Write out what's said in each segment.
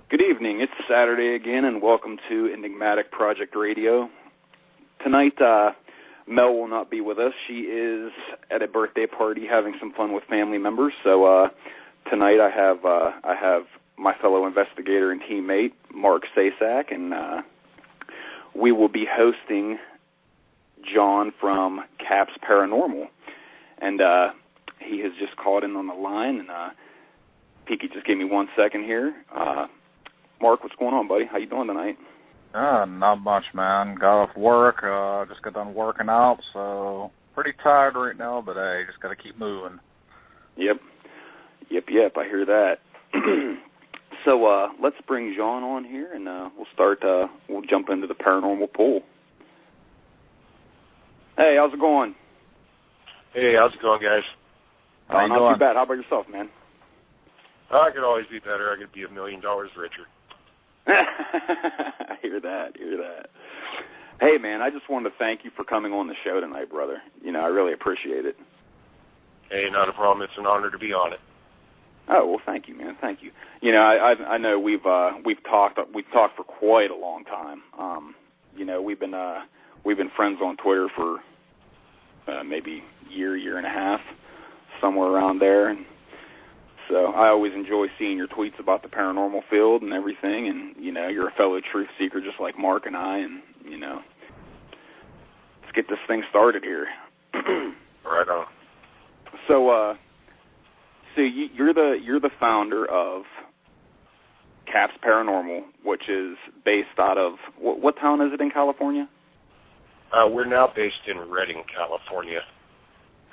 Good evening. It's Saturday again, and welcome to Enigmattik Radio. Tonight, Mel will not be with us. She is at a birthday party having some fun with family members. So tonight I have my fellow investigator and teammate, Mark Sassack, and we will be hosting John from CAPS Paranormal. And he has just called in on the line, and Peaky, just give me 1 second here. Mark, what's going on, buddy? How you doing tonight? Not much, man. Got off work, just got done working out, so pretty tired right now, but hey, just got to keep moving. Yep, I hear that. So let's bring John on here, and we'll jump into the paranormal pool. Hey, how's it going? Hey, how's it going, guys? Not too bad. How about yourself, man? I could always be better. I could be $1 million richer. I hear that. Hey, man, I just wanted to thank you for coming on the show tonight, brother. You know, I really appreciate it. Hey, not a problem. It's an honor to be on it. Oh, well, thank you, man. Thank you. You know, I know we've talked for quite a long time. You know, we've been friends on Twitter for maybe year and a half, somewhere around there. And so I always enjoy seeing your tweets about the paranormal field and everything. And you know, you're a fellow truth seeker just like Mark and I. And you know, let's get this thing started here. Right on. So, you're the founder of CAPS Paranormal, which is based out of what town is it in California? We're now based in Redding, California.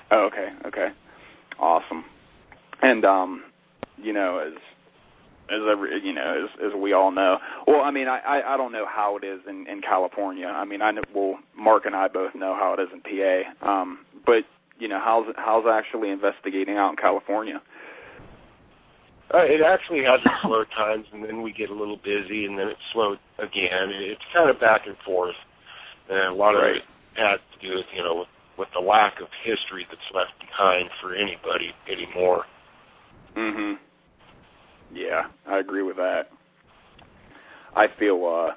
Oh, okay, awesome. And you know, as we all know, well, I mean, I don't know how it is in California. I mean, I know, well, Mark and I both know how it is in PA. But you know, how's actually investigating out in California? It actually has its slow times, and then we get a little busy, and then it's slow again. It's kind of back and forth, and a lot of it has to do with, you know, with the lack of history that's left behind for anybody anymore. Mm-hmm. Yeah, I agree with that. I feel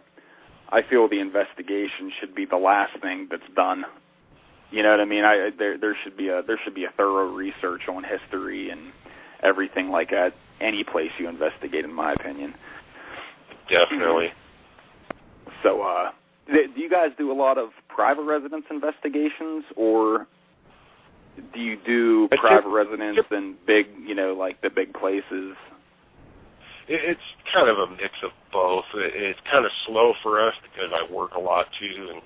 the investigation should be the last thing that's done. You know what I mean? There should be a thorough research on history and everything like that. Any place you investigate, in my opinion. Definitely. So, do you guys do a lot of private residence investigations, or do you do private residence in big, you know, like the big places? It's kind of a mix of both. It's kind of slow for us because I work a lot too, and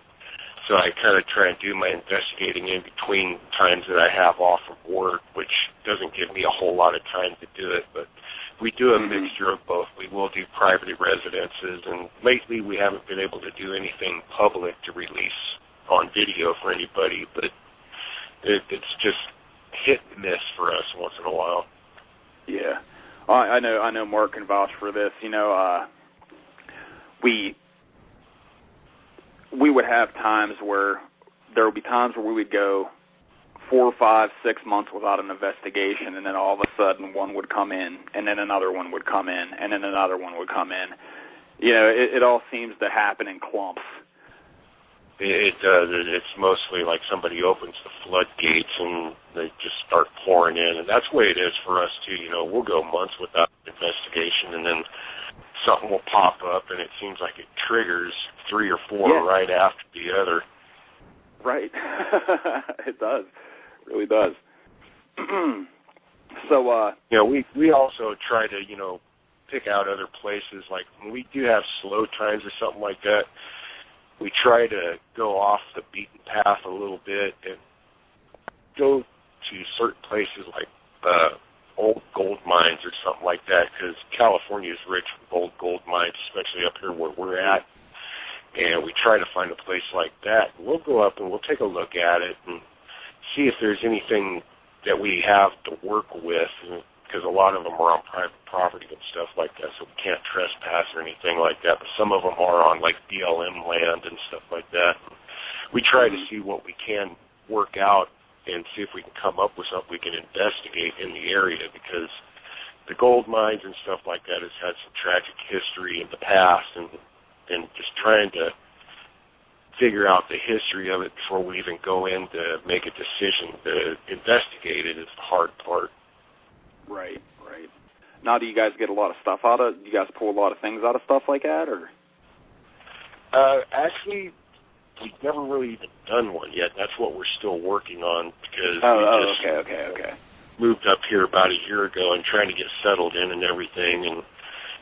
so I kind of try and do my investigating in between times that I have off of work, which doesn't give me a whole lot of time to do it. But we do a mixture of both. We will do private residences, and lately we haven't been able to do anything public to release on video for anybody, but it's just hit and miss for us once in a while. Yeah. I know Mark can vouch for this. You know, we would have times where there would be times where we would go 4, 5, 6 months without an investigation, and then all of a sudden one would come in, and then another one would come in, and then another one would come in. You know, it all seems to happen in clumps. It does. It's mostly like somebody opens the floodgates and they just start pouring in, and that's the way it is for us too. You know, we'll go months without investigation, and then something will pop up, and it seems like it triggers 3 or 4 right after the other. Right. It does. It really does. So, you know, we also try to, you know, pick out other places. Like when we do have slow times or something like that, we try to go off the beaten path a little bit and go to certain places like old gold mines or something like that, because California is rich with old gold mines, especially up here where we're at. And we try to find a place like that. We'll go up and we'll take a look at it and see if there's anything that we have to work with, because a lot of them are on private property and stuff like that, so we can't trespass or anything like that. But some of them are on, like, BLM land and stuff like that. We try to see what we can work out and see if we can come up with something we can investigate in the area, because the gold mines and stuff like that has had some tragic history in the past, and just trying to figure out the history of it before we even go in to make a decision to investigate it is the hard part. Right. Now, do you guys get a lot of stuff out of? Do you guys pull a lot of things out of stuff like that, or? Actually, we've never really even done one yet. That's what we're still working on because we just okay. moved up here about a year ago and trying to get settled in and everything and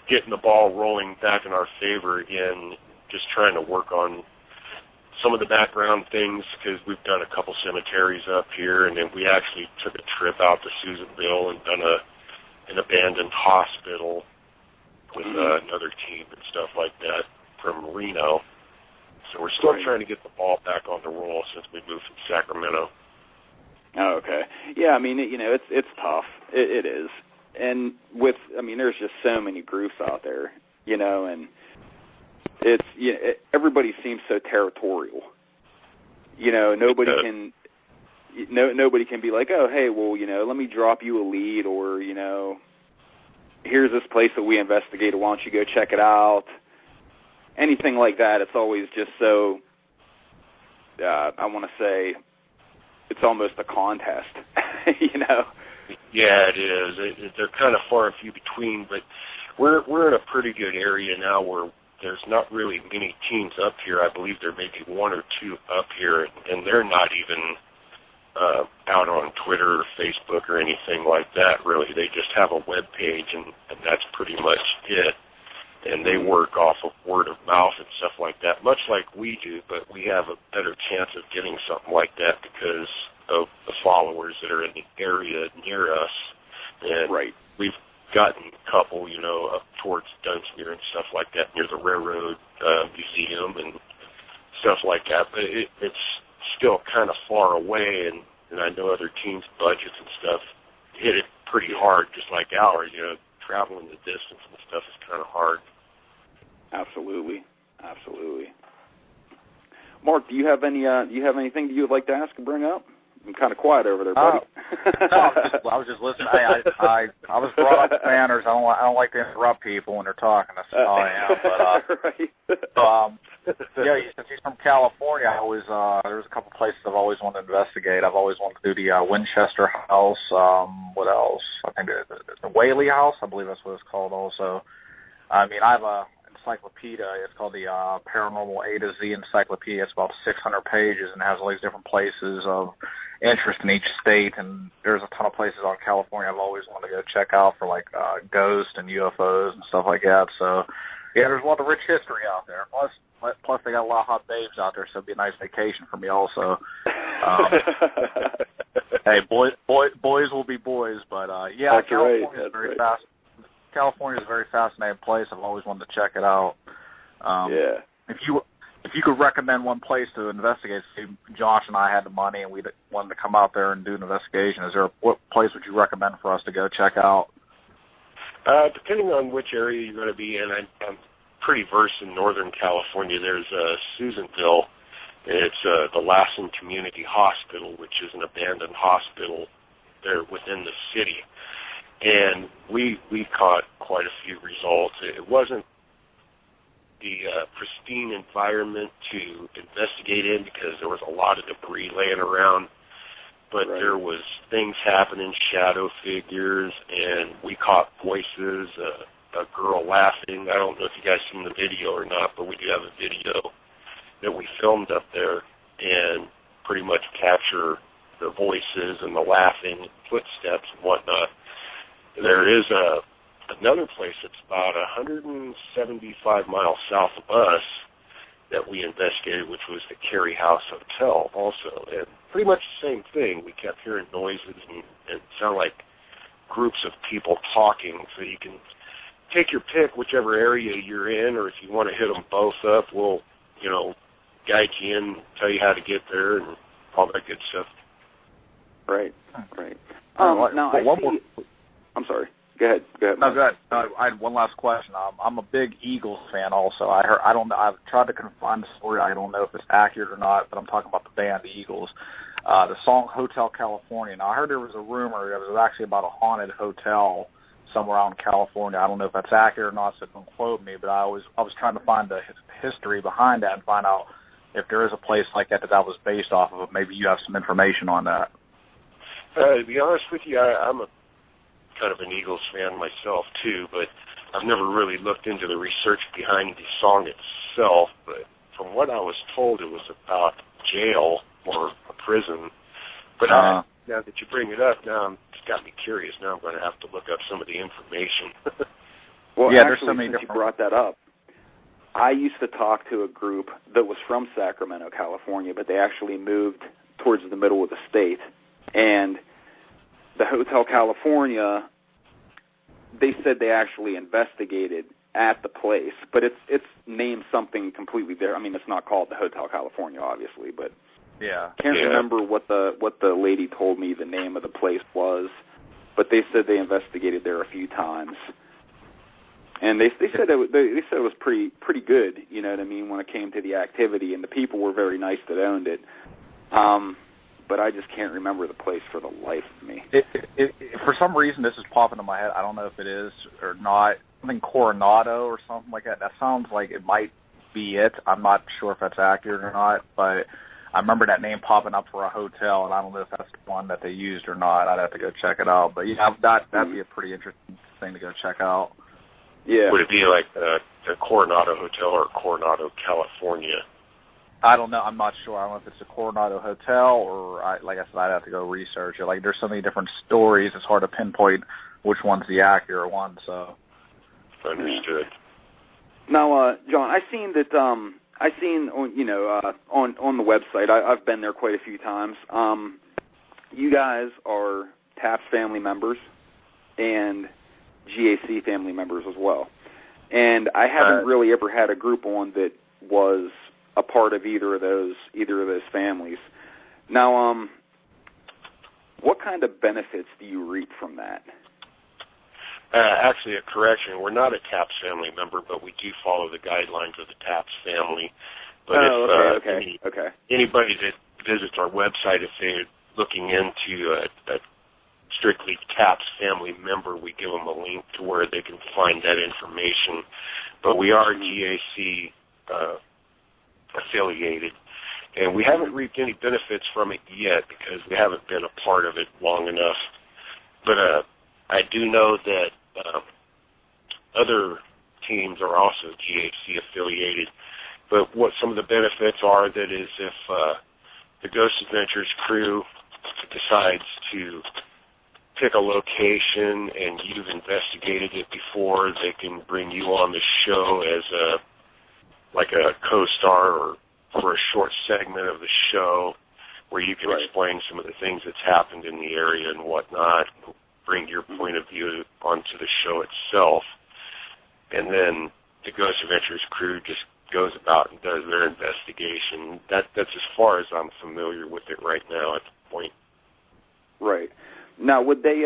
getting the ball rolling back in our favor again, just trying to work on some of the background things because we've done a couple cemeteries up here, and then we actually took a trip out to Susanville and done an abandoned hospital with another team and stuff like that from Reno. So we're still trying to get the ball back on the roll since we moved from Sacramento. Oh, okay. Yeah, I mean, it's tough. It is. And there's just so many groups out there, and it's, everybody seems so territorial. Nobody can be like, oh, hey, well, let me drop you a lead, or, here's this place that we investigated. Why don't you go check it out? Anything like that. It's always just so, I want to say, it's almost a contest, Yeah, it is. They're kind of far and few between, but we're in a pretty good area now where there's not really many teams up here. I believe there may be one or two up here, and they're not even out on Twitter or Facebook or anything like that, really. They just have a web page, and that's pretty much it. And they work off of word of mouth and stuff like that, much like we do, but we have a better chance of getting something like that because of the followers that are in the area near us. And we've gotten a couple, up towards Dunsmuir and stuff like that near the Railroad Museum and stuff like that. But it's still kind of far away, and I know other teams' budgets and stuff hit it pretty hard, just like ours. Traveling the distance and stuff is kind of hard. Absolutely. Mark, do you have anything that you would like to ask and bring up? I'm kind of quiet over there, buddy. No, I was just listening. I was brought up manners. I don't like to interrupt people when they're talking. That's how I am. But since he's from California, I always there's a couple places I've always wanted to investigate. I've always wanted to do the Winchester House. What else? I think the Whaley House. I believe that's what it's called. Also, I have a encyclopedia. It's called the Paranormal A to Z Encyclopedia. It's about 600 pages and has all these different places of interest in each state. And there's a ton of places on California I've always wanted to go check out for like ghosts and UFOs and stuff like that. So yeah, there's a lot of rich history out there. Plus they got a lot of hot babes out there, so it'd be a nice vacation for me also. Hey, boys will be boys, but California is very fast. California is a very fascinating place. I've always wanted to check it out. If you could recommend one place to investigate, say Josh and I had the money and we wanted to come out there and do an investigation, what place would you recommend for us to go check out? Depending on which area you're going to be in, I'm pretty versed in Northern California. There's Susanville. It's the Lassen Community Hospital, which is an abandoned hospital there within the city. And we caught quite a few results. It wasn't the pristine environment to investigate in because there was a lot of debris laying around, but there was things happening, shadow figures, and we caught voices, a girl laughing. I don't know if you guys seen the video or not, but we do have a video that we filmed up there and pretty much capture the voices and the laughing footsteps and whatnot. There is another place that's about 175 miles south of us that we investigated, which was the Carey House Hotel also. And pretty much the same thing. We kept hearing noises and it sounded like groups of people talking. So you can take your pick, whichever area you're in, or if you want to hit them both up, we'll, guide you in, tell you how to get there and all that good stuff. Right. I'm sorry. Go ahead. No, go ahead. I had one last question. I'm a big Eagles fan also. I've tried to find the story. I don't know if it's accurate or not, but I'm talking about the band, the Eagles. The song Hotel California. Now, I heard there was a rumor that it was actually about a haunted hotel somewhere out in California. I don't know if that's accurate or not, so don't quote me, but I was trying to find the history behind that and find out if there is a place like that was based off of it. Maybe you have some information on that. To be honest with you, I'm a kind of an Eagles fan myself too, but I've never really looked into the research behind the song itself. But from what I was told, it was about jail or a prison. But now that you bring it up, it's got me curious. Now I'm going to have to look up some of the information. Well, yeah, actually, there's so many since you brought that up, I used to talk to a group that was from Sacramento, California, but they actually moved towards the middle of the state. And the Hotel California, they said they actually investigated at the place, but it's named something completely different. I mean, it's not called the Hotel California, obviously, but can't remember what the lady told me the name of the place was. But they said they investigated there a few times, and they said it was pretty good. You know what I mean, when it came to the activity, and the people were very nice that owned it. But I just can't remember the place for the life of me. For some reason, this is popping in my head. I don't know if it is or not. Something Coronado or something like that. That sounds like it might be it. I'm not sure if that's accurate or not, but I remember that name popping up for a hotel, and I don't know if that's the one that they used or not. I'd have to go check it out. But yeah, that'd be a pretty interesting thing to go check out. Yeah. Would it be like the Coronado Hotel or Coronado, California? I don't know. I'm not sure. I don't know if it's a Coronado Hotel or, like I said, I'd have to go research it. Like, there's so many different stories, it's hard to pinpoint which one's the accurate one. So. Understood. Now, John, I seen on on the website. I've been there quite a few times. You guys are TAPS family members and GAC family members as well. And I haven't really ever had a group on that was a part of either of those families. Now, what kind of benefits do you reap from that? Actually, a correction. We're not a TAPS family member, but we do follow the guidelines of the TAPS family. But anybody that visits our website, if they're looking into a strictly TAPS family member, we give them a link to where they can find that information. But we are GAC affiliated, and we haven't reaped any benefits from it yet because we haven't been a part of it long enough. But I do know that other teams are also GAC affiliated. But what some of the benefits are, that is, if the Ghost Adventures crew decides to pick a location and you've investigated it before, they can bring you on the show as a co-star or for a short segment of the show where you can explain some of the things that's happened in the area and whatnot, bring your point of view onto the show itself. And then the Ghost Adventures crew just goes about and does their investigation. That's as far as I'm familiar with it right now at the point. Right. Now, would they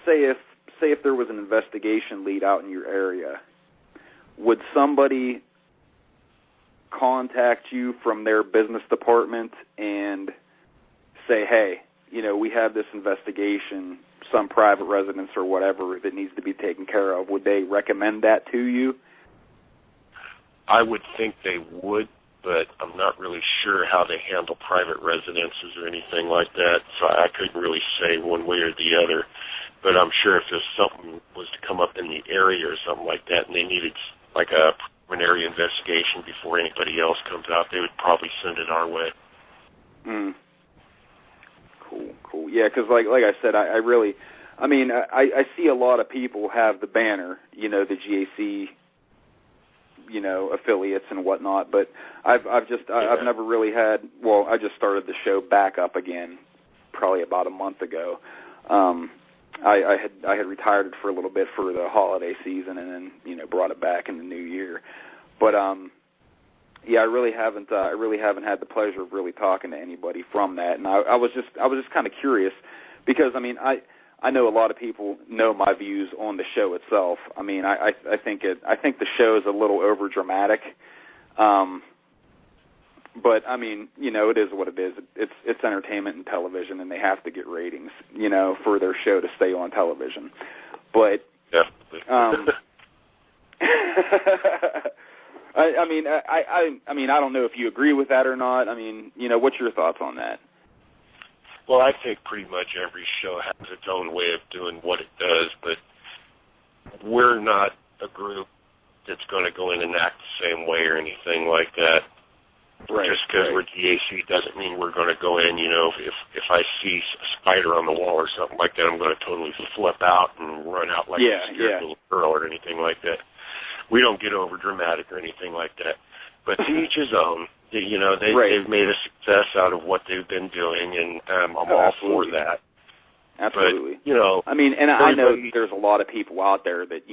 say if there was an investigation lead out in your area, would somebody contact you from their business department and say, hey, we have this investigation, some private residence or whatever that needs to be taken care of? Would they recommend that to you? I would think they would, but I'm not really sure how they handle private residences or anything like that, so I couldn't really say one way or the other. But I'm sure if there's something was to come up in the area or something like that and they needed like a preliminary investigation before anybody else comes out, they would probably send it our way. Cool. Yeah, because like I said, I see a lot of people have the banner, the GAC, affiliates and whatnot, but I've never really had. Well, I just started the show back up again, probably about a month ago. I had retired for a little bit for the holiday season, and then brought it back in the new year. But I really haven't had the pleasure of really talking to anybody from that, and I was just kind of curious because I know a lot of people know my views on the show itself. I think the show is a little over dramatic, But I mean, it is what it is. It's entertainment and television, and they have to get ratings, for their show to stay on television. But definitely. I mean, I don't know if you agree with that or not. I mean, what's your thoughts on that? Well, I think pretty much every show has its own way of doing what it does, but we're not a group that's going to go in and act the same way or anything like that. Right. Just because we're DAC doesn't mean we're going to go in, if I see a spider on the wall or something like that, I'm going to totally flip out and run out like a scared little girl or anything like that. We don't get over dramatic or anything like that. But to each his own. They've made a success out of what they've been doing, and I'm all for that. Absolutely. But, I mean, and I know there's a lot of people out there that,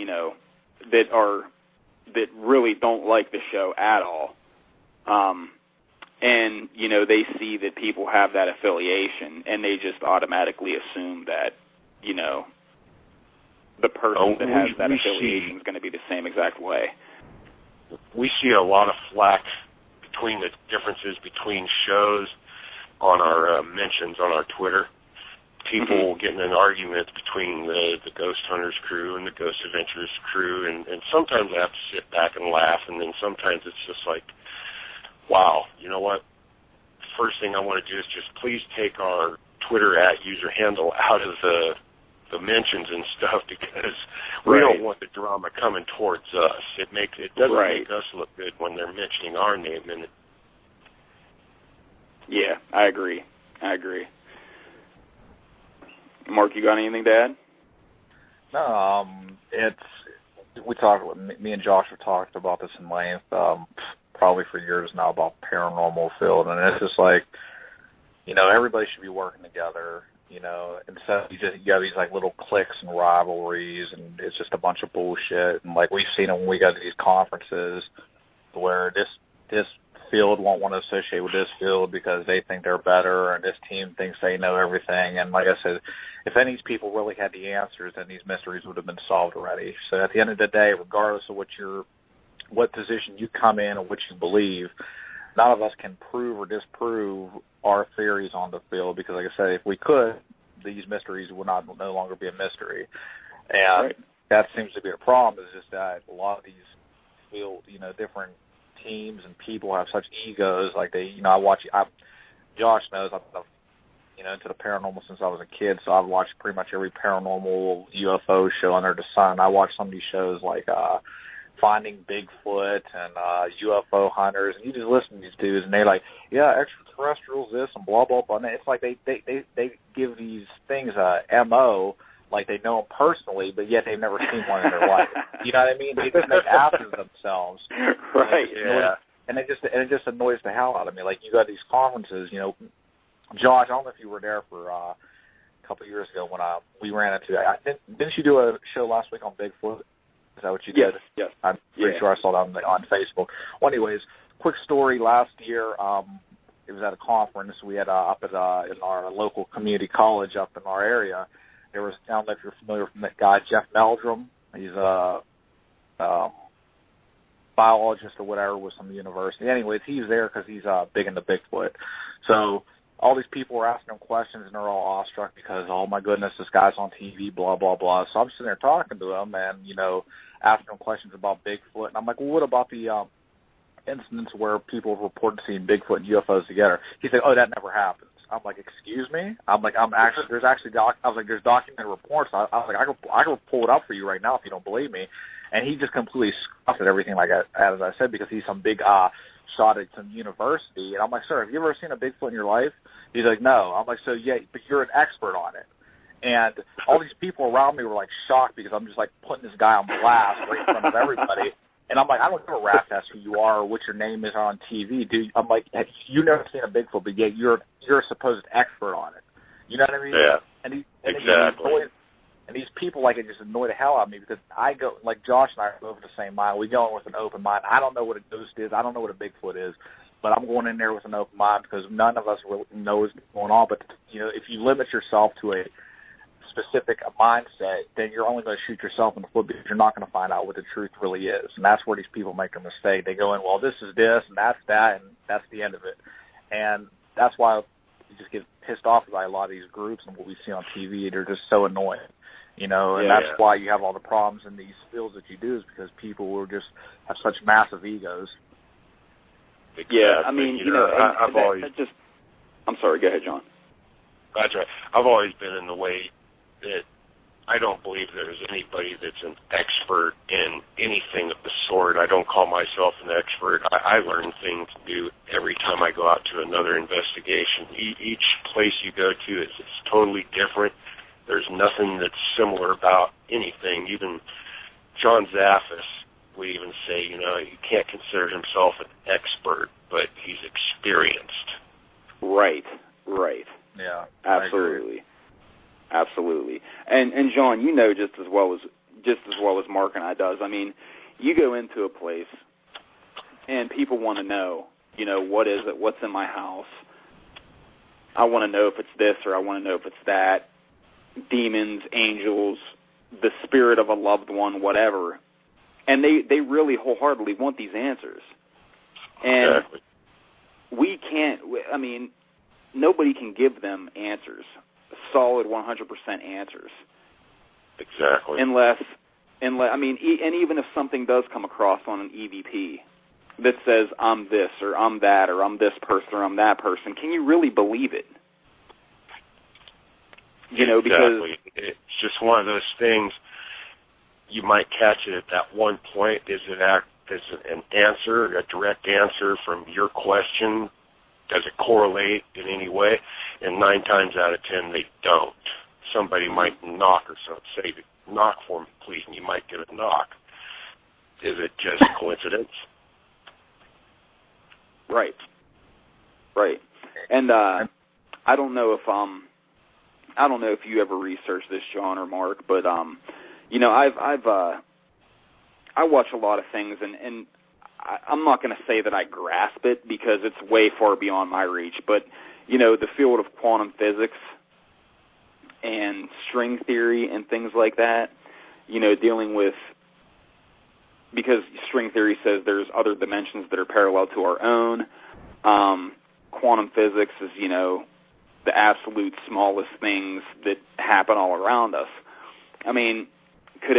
that really don't like the show at all. And, they see that people have that affiliation, and they just automatically assume that, the person that has that affiliation is going to be the same exact way. We see a lot of flack between the differences between shows on our mentions on our Twitter. People getting in arguments between the Ghost Hunters crew and the Ghost Adventurers crew, and sometimes I have to sit back and laugh, and then sometimes it's just like, wow, you know what? The first thing I want to do is just please take our Twitter @ handle out of the mentions and stuff, because we don't want the drama coming towards us. It doesn't make us look good when they're mentioning our name in it. Yeah, I agree. Mark, you got anything to add? No, me and Josh have talked about this in length, probably for years now, about paranormal field, and it's just like, everybody should be working together. Instead you have these like little cliques and rivalries, and it's just a bunch of bullshit. And like we've seen it when we go to these conferences, where this field won't want to associate with this field because they think they're better, and this team thinks they know everything. And like I said, if any of these people really had the answers, then these mysteries would have been solved already. So at the end of the day, regardless of what position you come in or what you believe, none of us can prove or disprove our theories on the field, because, like I said, if we could, these mysteries would no longer be a mystery. And that seems to be a problem, is just that a lot of these field, different teams and people have such egos. Like Josh knows I'm into the paranormal since I was a kid, so I've watched pretty much every paranormal UFO show under the sun. I watched some of these shows like Finding Bigfoot and UFO Hunters, and you just listen to these dudes, and they're like, yeah, extraterrestrials, this, and blah, blah, blah. And it's like they give these things a M.O., like they know them personally, but yet they've never seen one in their life. You know what I mean? They just make asses of themselves. Right, And it just annoys the hell out of me. Like, you got these conferences, Josh, I don't know if you were there for a couple of years ago when we ran into it. Didn't you do a show last week on Bigfoot? Is that what you did? Yes. I'm pretty sure I saw that on Facebook. Well, anyways, quick story. Last year, it was at a conference we had up at in our local community college up in our area. There was, I don't know if you're familiar with that guy, Jeff Meldrum. He's a biologist or whatever with some university. Anyways, he's there because he's big into Bigfoot. So all these people were asking him questions, and they're all awestruck because, oh, my goodness, this guy's on TV, blah, blah, blah. So I'm sitting there talking to him and, asking him questions about Bigfoot. And I'm like, well, what about the incidents where people have reported seeing Bigfoot and UFOs together? He said, oh, that never happens. I'm like, excuse me? There's documented reports. I was like, I can pull it up for you right now if you don't believe me. And he just completely scoffed at everything, as I said, because he's some big shot at some university. And I'm like, sir, have you ever seen a Bigfoot in your life? He's like, no. I'm like, so yeah, but you're an expert on it. And all these people around me were like shocked because I'm just like putting this guy on blast right in front of everybody. And I'm like, I don't give a rat's ass who you are or what your name is on TV, dude. I'm like, you've never seen a Bigfoot, but yet you're a supposed expert on it. You know what I mean? Yeah. Exactly. And these people, like, it just annoy the hell out of me because I go, like Josh and I are over the same mind. We go in with an open mind. I don't know what a ghost is. I don't know what a Bigfoot is. But I'm going in there with an open mind because none of us really know what's going on. But, if you limit yourself to a specific a mindset, then you're only going to shoot yourself in the foot because you're not going to find out what the truth really is. And that's where these people make their mistake. They go in, well, this is this, and that's that, and that's the end of it. And that's why you just get pissed off by a lot of these groups and what we see on TV. They're just so annoying, and that's why you have all the problems in these fields that you do, is because people will just have such massive egos. Exactly. Yeah, I mean, I'm sorry, go ahead, John. That's right. I've always been in the way that I don't believe there's anybody that's an expert in anything of the sort. I don't call myself an expert. I learn things new every time I go out to another investigation. Each place you go to is totally different. There's nothing that's similar about anything. Even John Zaffis would even say, he can't consider himself an expert, but he's experienced. Right. Yeah, absolutely. And John, just as well as Mark and I does. I mean, you go into a place and people want to know, what is it? What's in my house? I want to know if it's this or I want to know if it's that. Demons, angels, the spirit of a loved one, whatever. And they really wholeheartedly want these answers. And exactly. We can't. I mean, nobody can give them answers, solid 100% answers. Exactly. Unless, I mean, and even if something does come across on an EVP that says, I'm this, or I'm that, or I'm this person, or I'm that person, can you really believe it? Exactly. Because it's just one of those things, you might catch it at that one point. Is it an answer, a direct answer from your question? Does it correlate in any way? And 9 times out of 10, they don't. Somebody might knock or something, say, knock for me, please, and you might get a knock. Is it just coincidence? Right. And I don't know if you ever researched this, John or Mark, but I watch a lot of things, and I'm not going to say that I grasp it because it's way far beyond my reach, but, the field of quantum physics and string theory and things like that, dealing with, because string theory says there's other dimensions that are parallel to our own. Quantum physics is, the absolute smallest things that happen all around us. I mean, could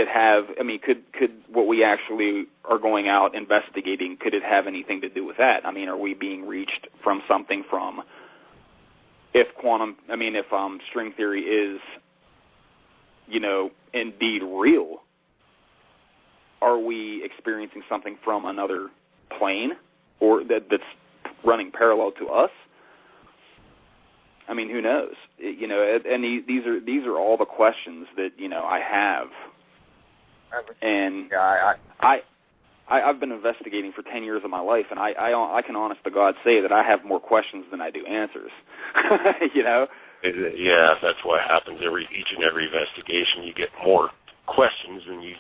what we actually are going out investigating, could it have anything to do with that? I mean, are we being reached from something from, if string theory is, indeed real, are we experiencing something from another plane or that's running parallel to us? I mean, who knows? And these are all the questions that, I have. And I've been investigating for 10 years of my life, and I can honest to God say that I have more questions than I do answers. Yeah, that's what happens. Each and every investigation, you get more questions than you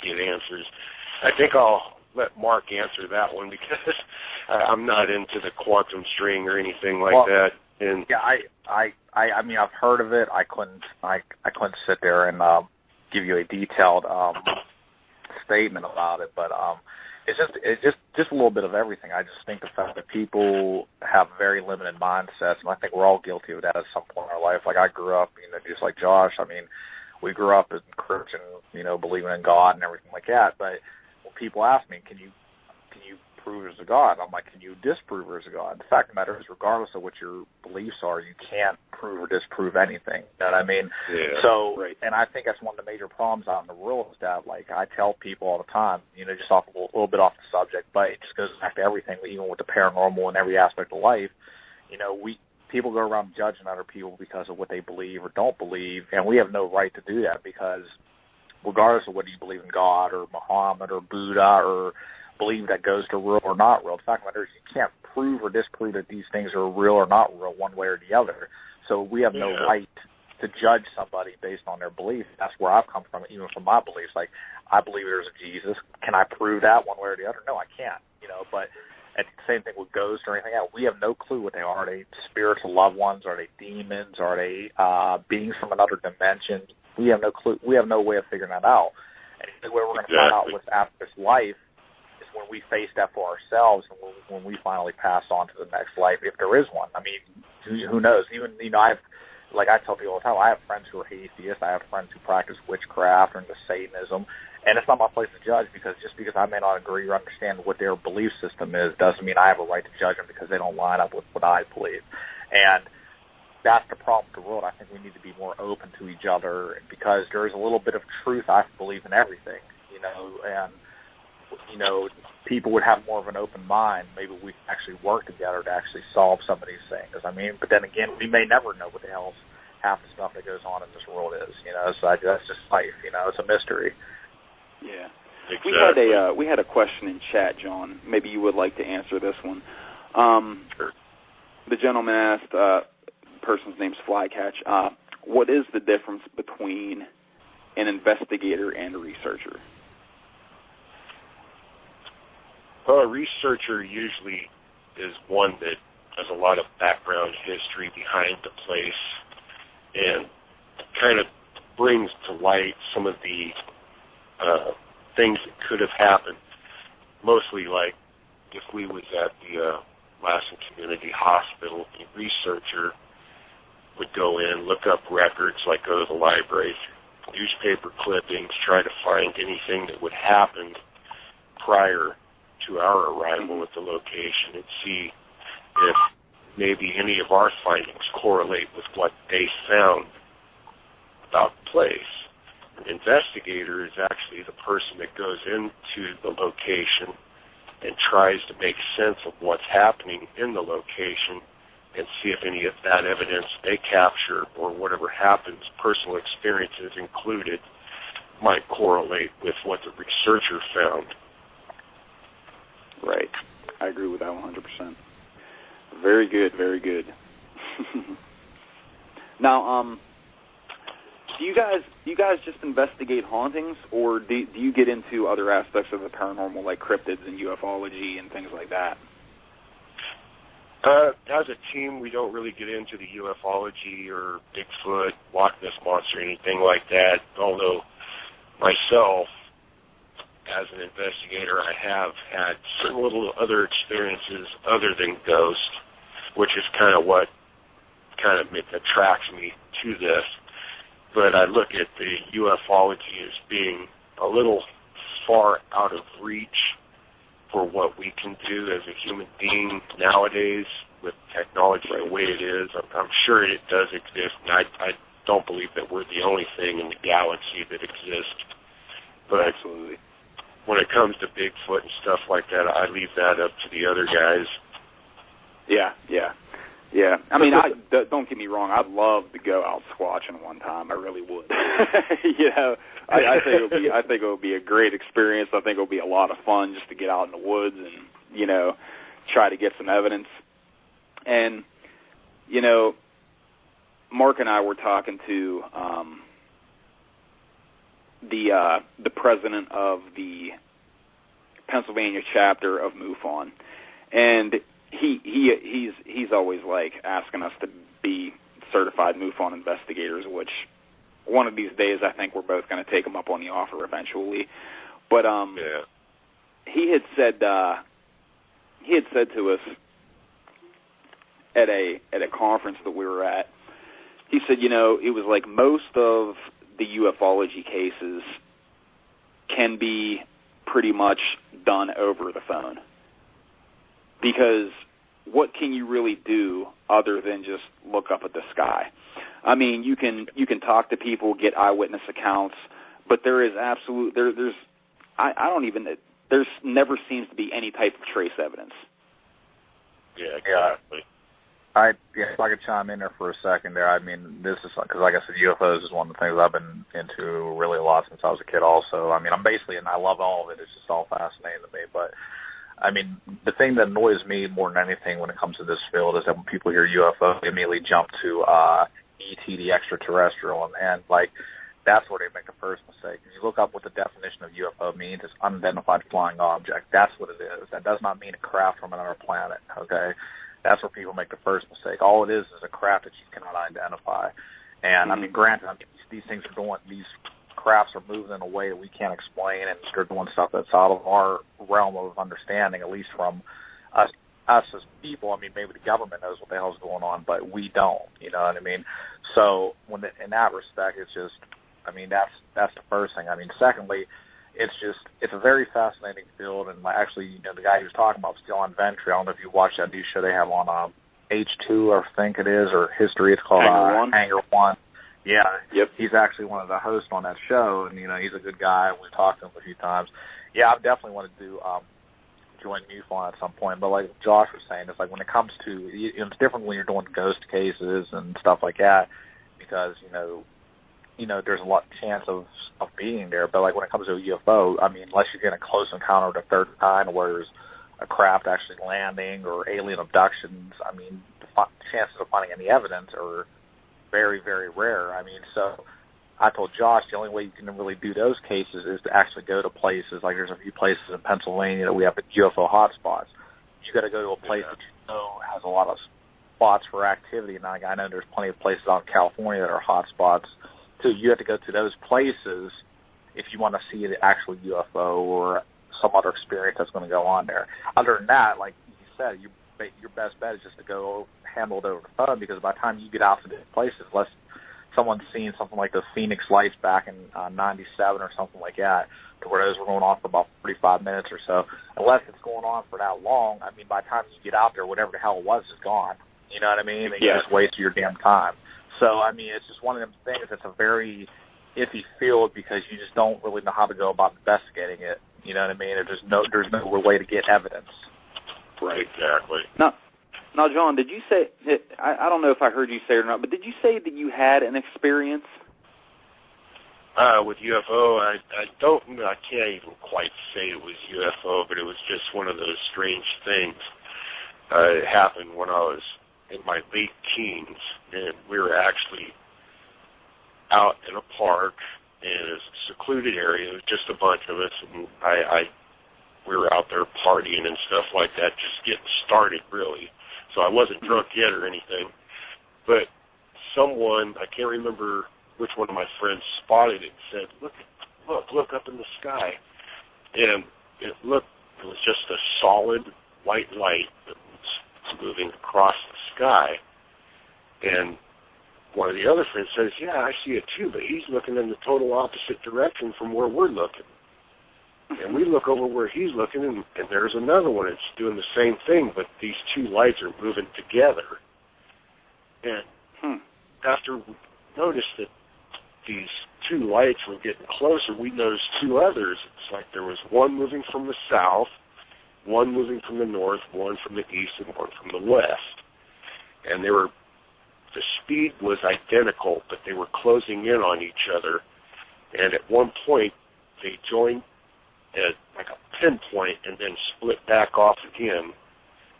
get answers. I think I'll let Mark answer that one because I'm not into the quantum string or anything like that. And yeah, I mean, I've heard of it. I couldn't sit there and give you a detailed statement about it, but it's just a little bit of everything. I just think the fact that people have very limited mindsets, and I think we're all guilty of that at some point in our life. Like I grew up, just like Josh. I mean, we grew up in Christian, believing in God and everything like that. But when people ask me, can you prove there's a God? I'm like, can you disprove there's a God? The fact of the matter is, regardless of what your beliefs are, you can't prove or disprove anything. You know what I mean? Yeah, so, right. And I think that's one of the major problems out in the world is that, like, I tell people all the time, just off a little bit off the subject, but it just goes back to everything, even with the paranormal and every aspect of life. People go around judging other people because of what they believe or don't believe, and we have no right to do that because regardless of whether you believe in God or Muhammad or Buddha or believe that ghosts are real or not real. The fact of the matter is you can't prove or disprove that these things are real or not real one way or the other. So we have no right to judge somebody based on their beliefs. That's where I've come from, even from my beliefs. Like, I believe there's a Jesus. Can I prove that one way or the other? No, I can't. But And same thing with ghosts or anything else. We have no clue what they are. Are they spirits of loved ones? Are they demons? Are they beings from another dimension? We have no clue. We have no way of figuring that out. And the only way we're going to find out what's after this life is when we face that for ourselves and when we finally pass on to the next life, if there is one. I mean, who knows? Even, like I tell people all the time, I have friends who are atheists. I have friends who practice witchcraft or into Satanism. And it's not my place to judge, because just because I may not agree or understand what their belief system is doesn't mean I have a right to judge them because they don't line up with what I believe. And that's the problem with the world. I think we need to be more open to each other, because there is a little bit of truth, I believe, in everything, and, people would have more of an open mind. Maybe we can actually work together to actually solve some of these things. But then again, we may never know what the hell half the stuff that goes on in this world is, so that's just life, it's a mystery. Yeah. Exactly. We had a question in chat, John. Maybe you would like to answer this one. Sure. The gentleman asked, the person's name's Flycatch, what is the difference between an investigator and a researcher? Well, a researcher usually is one that has a lot of background history behind the place and kind of brings to light some of the things that could have happened. Mostly like if we was at the Lassen Community Hospital, the researcher would go in, look up records, like go to the library, newspaper clippings, try to find anything that would happen prior to our arrival at the location and see if maybe any of our findings correlate with what they found about the place. An investigator is actually the person that goes into the location and tries to make sense of what's happening in the location and see if any of that evidence they capture or whatever happens, personal experiences included, might correlate with what the researcher found. Right. I agree with that 100%. Very good, very good. Now, do you guys just investigate hauntings, or do you get into other aspects of the paranormal, like cryptids and ufology and things like that? As a team, we don't really get into the ufology or Bigfoot, Loch Ness Monster, anything like that, although myself, as an investigator, I have had certain little other experiences other than ghosts, which is kind of what kind of attracts me to this. But I look at the ufology as being a little far out of reach for what we can do as a human being nowadays with technology the way it is. I'm sure it does exist, and I don't believe that we're the only thing in the galaxy that exists. But absolutely, when it comes to Bigfoot and stuff like that, I leave that up to the other guys. Yeah. I mean, don't get me wrong. I'd love to go out squatching one time. I really would. I think it would be a great experience. I think it would be a lot of fun just to get out in the woods and, try to get some evidence. And, Mark and I were talking to the president of the Pennsylvania chapter of MUFON, and he's always like asking us to be certified MUFON investigators, which one of these days I think we're both going to take him up on the offer eventually. But he had said to us at a conference that we were at, he said, it was like most of the ufology cases can be pretty much done over the phone. Because what can you really do other than just look up at the sky? I mean, you can talk to people, get eyewitness accounts, but there is there's never seems to be any type of trace evidence. Yeah, exactly. If I could chime in there for a second there. I mean, this is because, like I said, UFOs is one of the things I've been into really a lot since I was a kid also. I mean, and I love all of it. It's just all fascinating to me. But, I mean, the thing that annoys me more than anything when it comes to this field is that when people hear UFO, they immediately jump to ET, the extraterrestrial. And like, that's where they make the first mistake. If you look up what the definition of UFO means, it's unidentified flying object. That's what it is. That does not mean a craft from another planet, okay? That's where people make the first mistake. All it is a craft that you cannot identify. And, I mean, granted, these things are doing, these crafts are moving in a way that we can't explain, and they're doing stuff that's out of our realm of understanding, at least from us as people. I mean, maybe the government knows what the hell's going on, but we don't, you know what I mean? So in that respect, it's just, I mean, that's the first thing. I mean, secondly, it's a very fascinating field, and actually, you know, the guy he was talking about was John Ventry. I don't know if you watched that new show they have on H2, I think it is, or History. It's called Hangar One. Yeah, yep. He's actually one of the hosts on that show, and, you know, he's a good guy. We've talked to him a few times. Yeah, I definitely want to do join MUFON at some point, but like Josh was saying, it's like when it comes to, you know, it's different when you're doing ghost cases and stuff like that, because, you know, there's a lot of chance of being there, but like when it comes to a UFO, I mean, unless you get a close encounter of the third kind where there's a craft actually landing or alien abductions, I mean, the chances of finding any evidence are very, very rare. I mean, so I told Josh the only way you can really do those cases is to actually go to places, like there's a few places in Pennsylvania that we have UFO hotspots. You got to go to a place that you know has a lot of spots for activity, and I know there's plenty of places out in California that are hotspots too. You have to go to those places if you want to see the actual UFO or some other experience that's going to go on there. Other than that, like you said, your best bet is just to go handle it over the phone, because by the time you get out to these places, unless someone's seen something like the Phoenix Lights back in 97 or something like that, to where those were going on for about 45 minutes or so, unless it's going on for that long, I mean, by the time you get out there, whatever the hell it was is gone. You know what I mean? And you just waste your damn time. So, I mean, it's just one of them things that's a very iffy field, because you just don't really know how to go about investigating it. You know what I mean? There's no way to get evidence. Right, exactly. Now, John, did you say, I don't know if I heard you say it or not, but did you say that you had an experience? With UFO, I can't even quite say it was UFO, but it was just one of those strange things. It happened when I was in my late teens, and we were actually out in a park in a secluded area. It was just a bunch of us, and we were out there partying and stuff like that, just getting started, really. So I wasn't drunk yet or anything, but someone, I can't remember which one of my friends, spotted it and said, look up in the sky. And it was just a solid white light that was moving across the sky. And one of the other friends says, yeah, I see it too, but he's looking in the total opposite direction from where we're looking. And we look over where he's looking, and there's another one that's doing the same thing, but these two lights are moving together. And after we noticed that these two lights were getting closer, we noticed two others. It's like there was one moving from the south, one moving from the north, one from the east, and one from the west. And the speed was identical, but they were closing in on each other. And at one point, they joined at like a pinpoint and then split back off again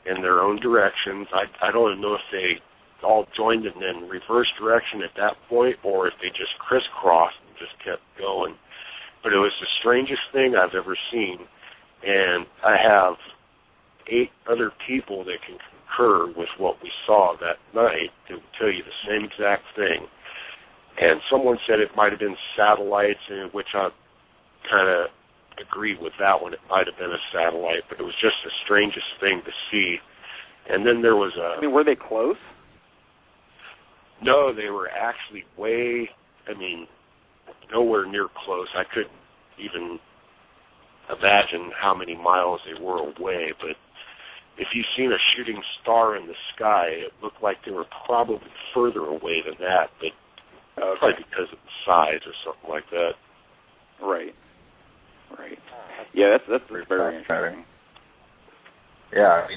in their own directions. I don't know if they all joined in then reverse direction at that point, or if they just crisscrossed and just kept going. But it was the strangest thing I've ever seen, and I have 8 other people that can concur with what we saw that night to tell you the same exact thing. And someone said it might have been satellites, in which I kind of agreed with that one. It might have been a satellite, but it was just the strangest thing to see. And then there was a... I mean, were they close? No, they were actually nowhere near close. I couldn't even imagine how many miles they were away, but if you've seen a shooting star in the sky, it looked like they were probably further away than that, but probably because of the size or something like that. Right. Yeah, that's very interesting. Yeah,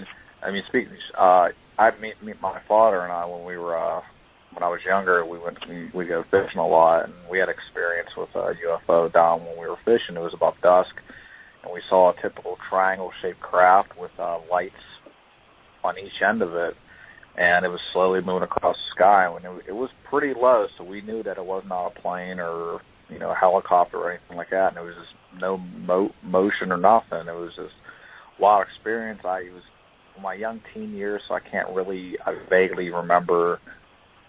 I mean, speaking, I meet my father and I when I was younger. We go fishing a lot, and we had experience with a UFO down when we were fishing. It was about dusk, and we saw a typical triangle-shaped craft with lights on each end of it, and it was slowly moving across the sky. When it was pretty low, so we knew that it was not a plane or a helicopter or anything like that, and there was just no motion or nothing. It was just a wild experience. I was in my young teen years, so I vaguely remember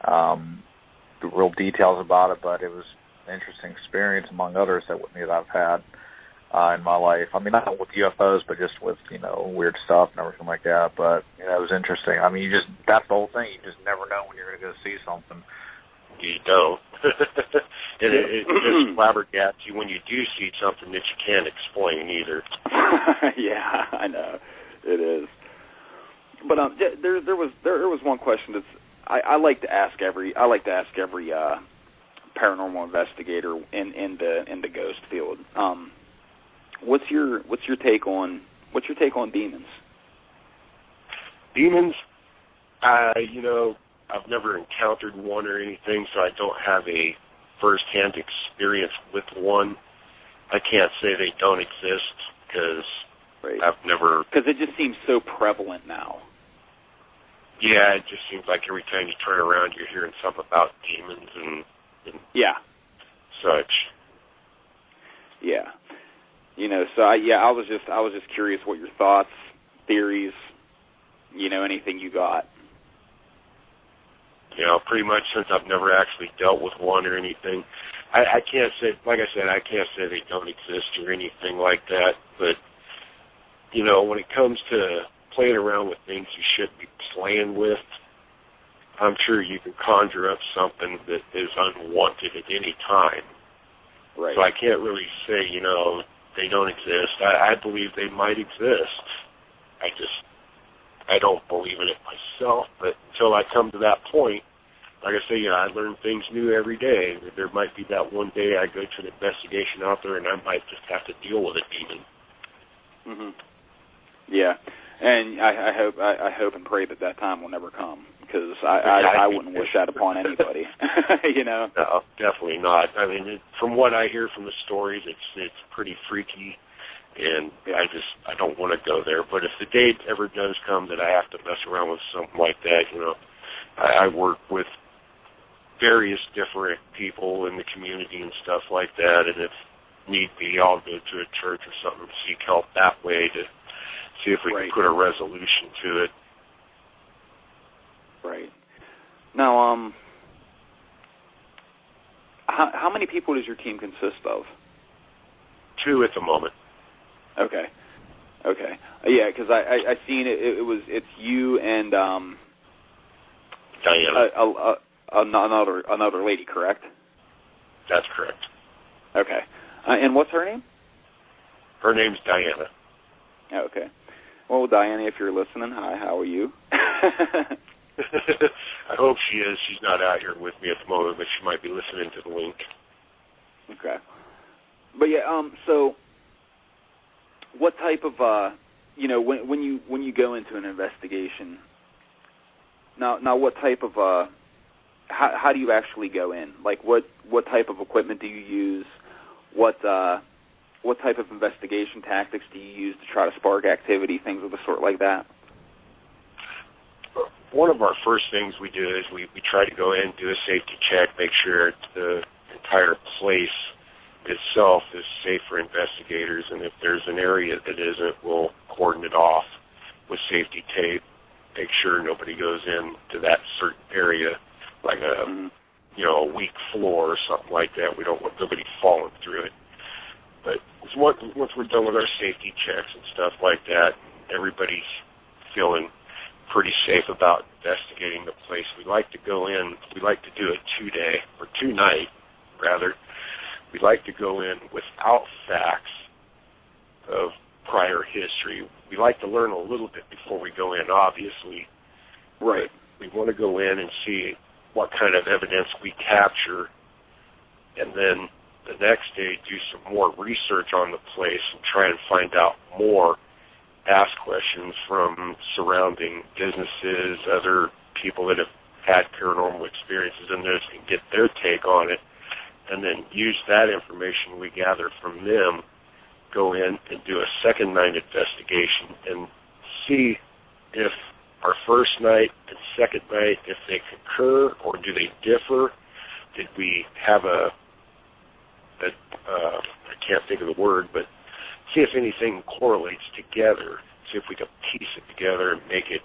the real details about it, but it was an interesting experience among others that I've had in my life. I mean, not with UFOs, but just with, weird stuff and everything like that. But, it was interesting. I mean, that's the whole thing. You just never know when you're going to go see something. You don't. And it just flabbergasts you when you do see something that you can't explain either. Yeah, I know. It is. But there was one question that's I like to ask every paranormal investigator in the ghost field. What's your take on demons? Demons, I've never encountered one or anything, so I don't have a first-hand experience with one. I can't say they don't exist because I've never. Because it just seems so prevalent now. Yeah, it just seems like every time you turn around, you're hearing something about demons and such. Yeah. So I was just curious what your thoughts, theories, anything you got. Pretty much since I've never actually dealt with one or anything, I can't say, like I said, I can't say they don't exist or anything like that, but, when it comes to playing around with things you shouldn't be playing with, I'm sure you can conjure up something that is unwanted at any time. Right. So I can't really say, they don't exist. I believe they might exist. I don't believe in it myself, but until I come to that point, like I say, I learn things new every day. There might be that one day I go to an investigation out there and I might just have to deal with a demon. Mhm. Yeah. And I hope and pray that time will never come, because I wouldn't wish that upon anybody. No, definitely not. I mean, from what I hear from the stories, it's pretty freaky, and I don't want to go there. But if the day ever does come that I have to mess around with something like that, I work with various different people in the community and stuff like that, and if need be, I'll go to a church or something and seek help that way to see if we can put a resolution to it. Right. Now, how many people does your team consist of? 2 at the moment. Okay. Yeah, because I seen it's you and Diana. Another lady, correct? That's correct. Okay. And what's her name? Her name's Diana. Okay. Well, Diana, if you're listening, hi, how are you? I hope she is. She's not out here with me at the moment, but she might be listening to the link. Okay. But yeah, so what type of, when you go into an investigation, now what type of, how do you actually go in? Like, what type of equipment do you use? What type of investigation tactics do you use to try to spark activity, things of the sort like that? One of our first things we do is we try to go in, do a safety check, make sure the entire place itself is safe for investigators, and if there's an area that isn't, we'll cordon it off with safety tape, make sure nobody goes into that certain area, like a weak floor or something like that. We don't want nobody falling through it. But once we're done with our safety checks and stuff like that, everybody's feeling pretty safe about investigating the place. We like to go in, we like to do a 2-night, rather. We like to go in without facts of prior history. We like to learn a little bit before we go in, obviously. Right. But we want to go in and see what kind of evidence we capture, and then the next day do some more research on the place and try and find out more, ask questions from surrounding businesses, other people that have had paranormal experiences in this, and get their take on it, and then use that information we gather from them, go in and do a second night investigation and see if our first night and second night, if they concur or do they differ. Did we have a that I can't think of the word, but see if anything correlates together. See if we can piece it together and make it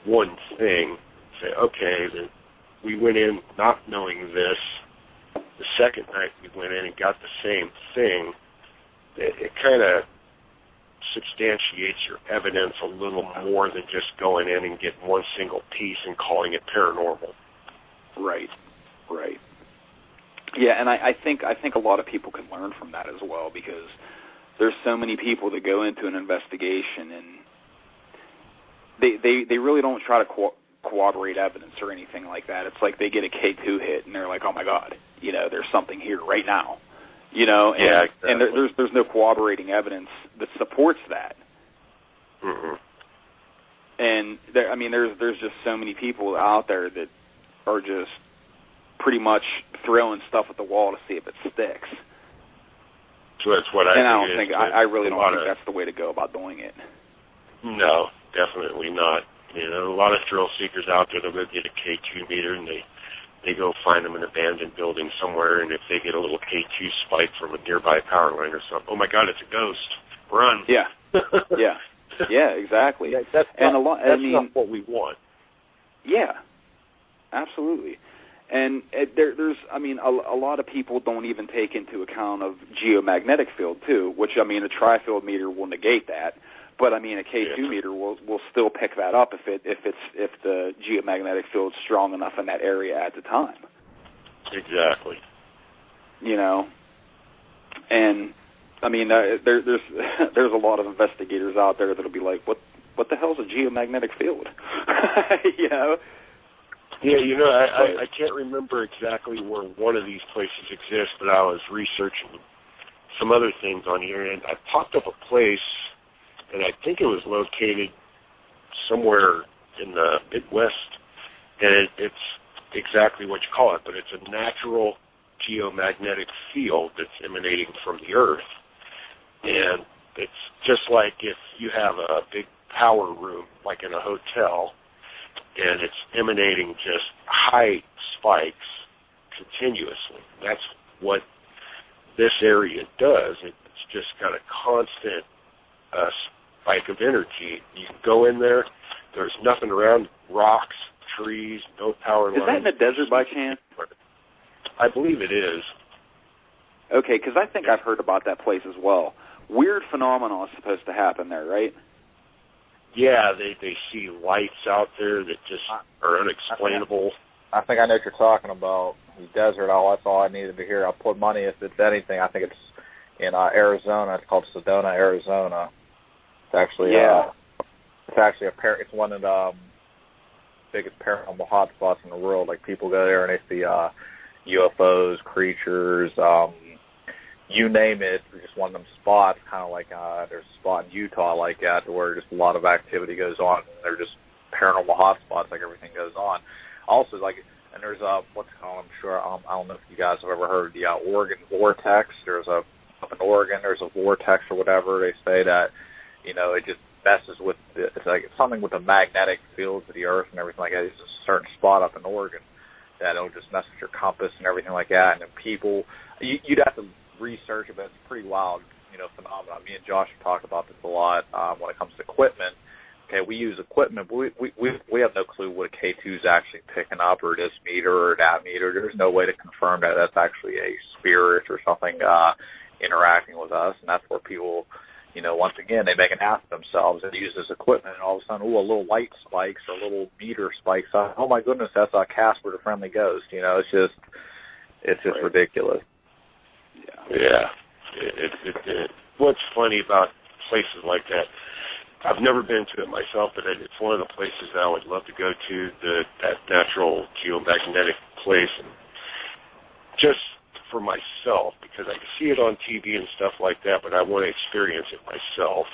one thing. Say, okay, we went in not knowing this. The second night we went in and got the same thing. It kind of substantiates your evidence a little more than just going in and getting one single piece and calling it paranormal. Right. Yeah, and I think a lot of people can learn from that as well, because there's so many people that go into an investigation and they really don't try to corroborate evidence or anything like that. It's like they get a K2 hit and they're like, oh my God, there's something here right now. And, yeah, exactly. And there's no corroborating evidence that supports that. Mm-hmm. And there's just so many people out there that are just pretty much throwing stuff at the wall to see if it sticks. So that's what I think. I really don't think that's the way to go about doing it. No, definitely not. A lot of thrill seekers out there, they'll go get a K2 meter and they go find them in an abandoned building somewhere, and if they get a little K2 spike from a nearby power line or something, oh my God, it's a ghost. Run. Yeah. Yeah, exactly. That's not what we want. Yeah, absolutely. And there's a lot of people don't even take into account of geomagnetic field too, which a tri-field meter will negate that. But a K2 meter will still pick that up if the geomagnetic field's strong enough in that area at the time. Exactly. And there's a lot of investigators out there that'll be like, what the hell's a geomagnetic field? Yeah, I can't remember exactly where one of these places exists, but I was researching some other things on here, and I popped up a place. And I think it was located somewhere in the Midwest, and it's exactly what you call it, but it's a natural geomagnetic field that's emanating from the Earth. And it's just like if you have a big power room, like in a hotel, and it's emanating just high spikes continuously. That's what this area does. It's just got a constant spike of energy. You can go in there. There's nothing around, rocks, trees, no power lines. Is that in the desert by chance? I believe it is. Okay, because I think I've heard about that place as well. Weird phenomena is supposed to happen there, right? Yeah, they see lights out there that just are unexplainable. I think I know what you're talking about. The desert, that's all I needed to hear. I'll put money if it's anything. I think it's in Arizona. It's called Sedona, Arizona. It's actually it's one of the biggest paranormal hotspots in the world. Like, people go there and they see UFOs, creatures, you name it. It's just one of them spots, kind of like there's a spot in Utah like that where just a lot of activity goes on. They're just paranormal hotspots, like everything goes on. Also, and there's what's it called? I'm sure I don't know if you guys have ever heard the Oregon vortex. Up in Oregon, there's a vortex or whatever. They say that it just messes with it's something with the magnetic fields of the Earth and everything like that. There's a certain spot up in Oregon that it'll just mess with your compass and everything like that. And then people, you'd have to research it, but it's pretty wild, phenomenon. Me and Josh have talked about this a lot when it comes to equipment. Okay, we use equipment, but we have no clue what a K2 is actually picking up, or this meter or that meter. There's no way to confirm that that's actually a spirit or something interacting with us, and that's where people, once again, they make an ass of themselves and use this equipment, and all of a sudden, a little light spikes or a little meter spikes. Oh my goodness, that's Casper the Friendly Ghost. It's just right. Ridiculous. Yeah. What's funny about places like that, I've never been to it myself, but it's one of the places that I would love to go to, that natural geomagnetic place, and just for myself, because I can see it on TV and stuff like that, but I want to experience it myself.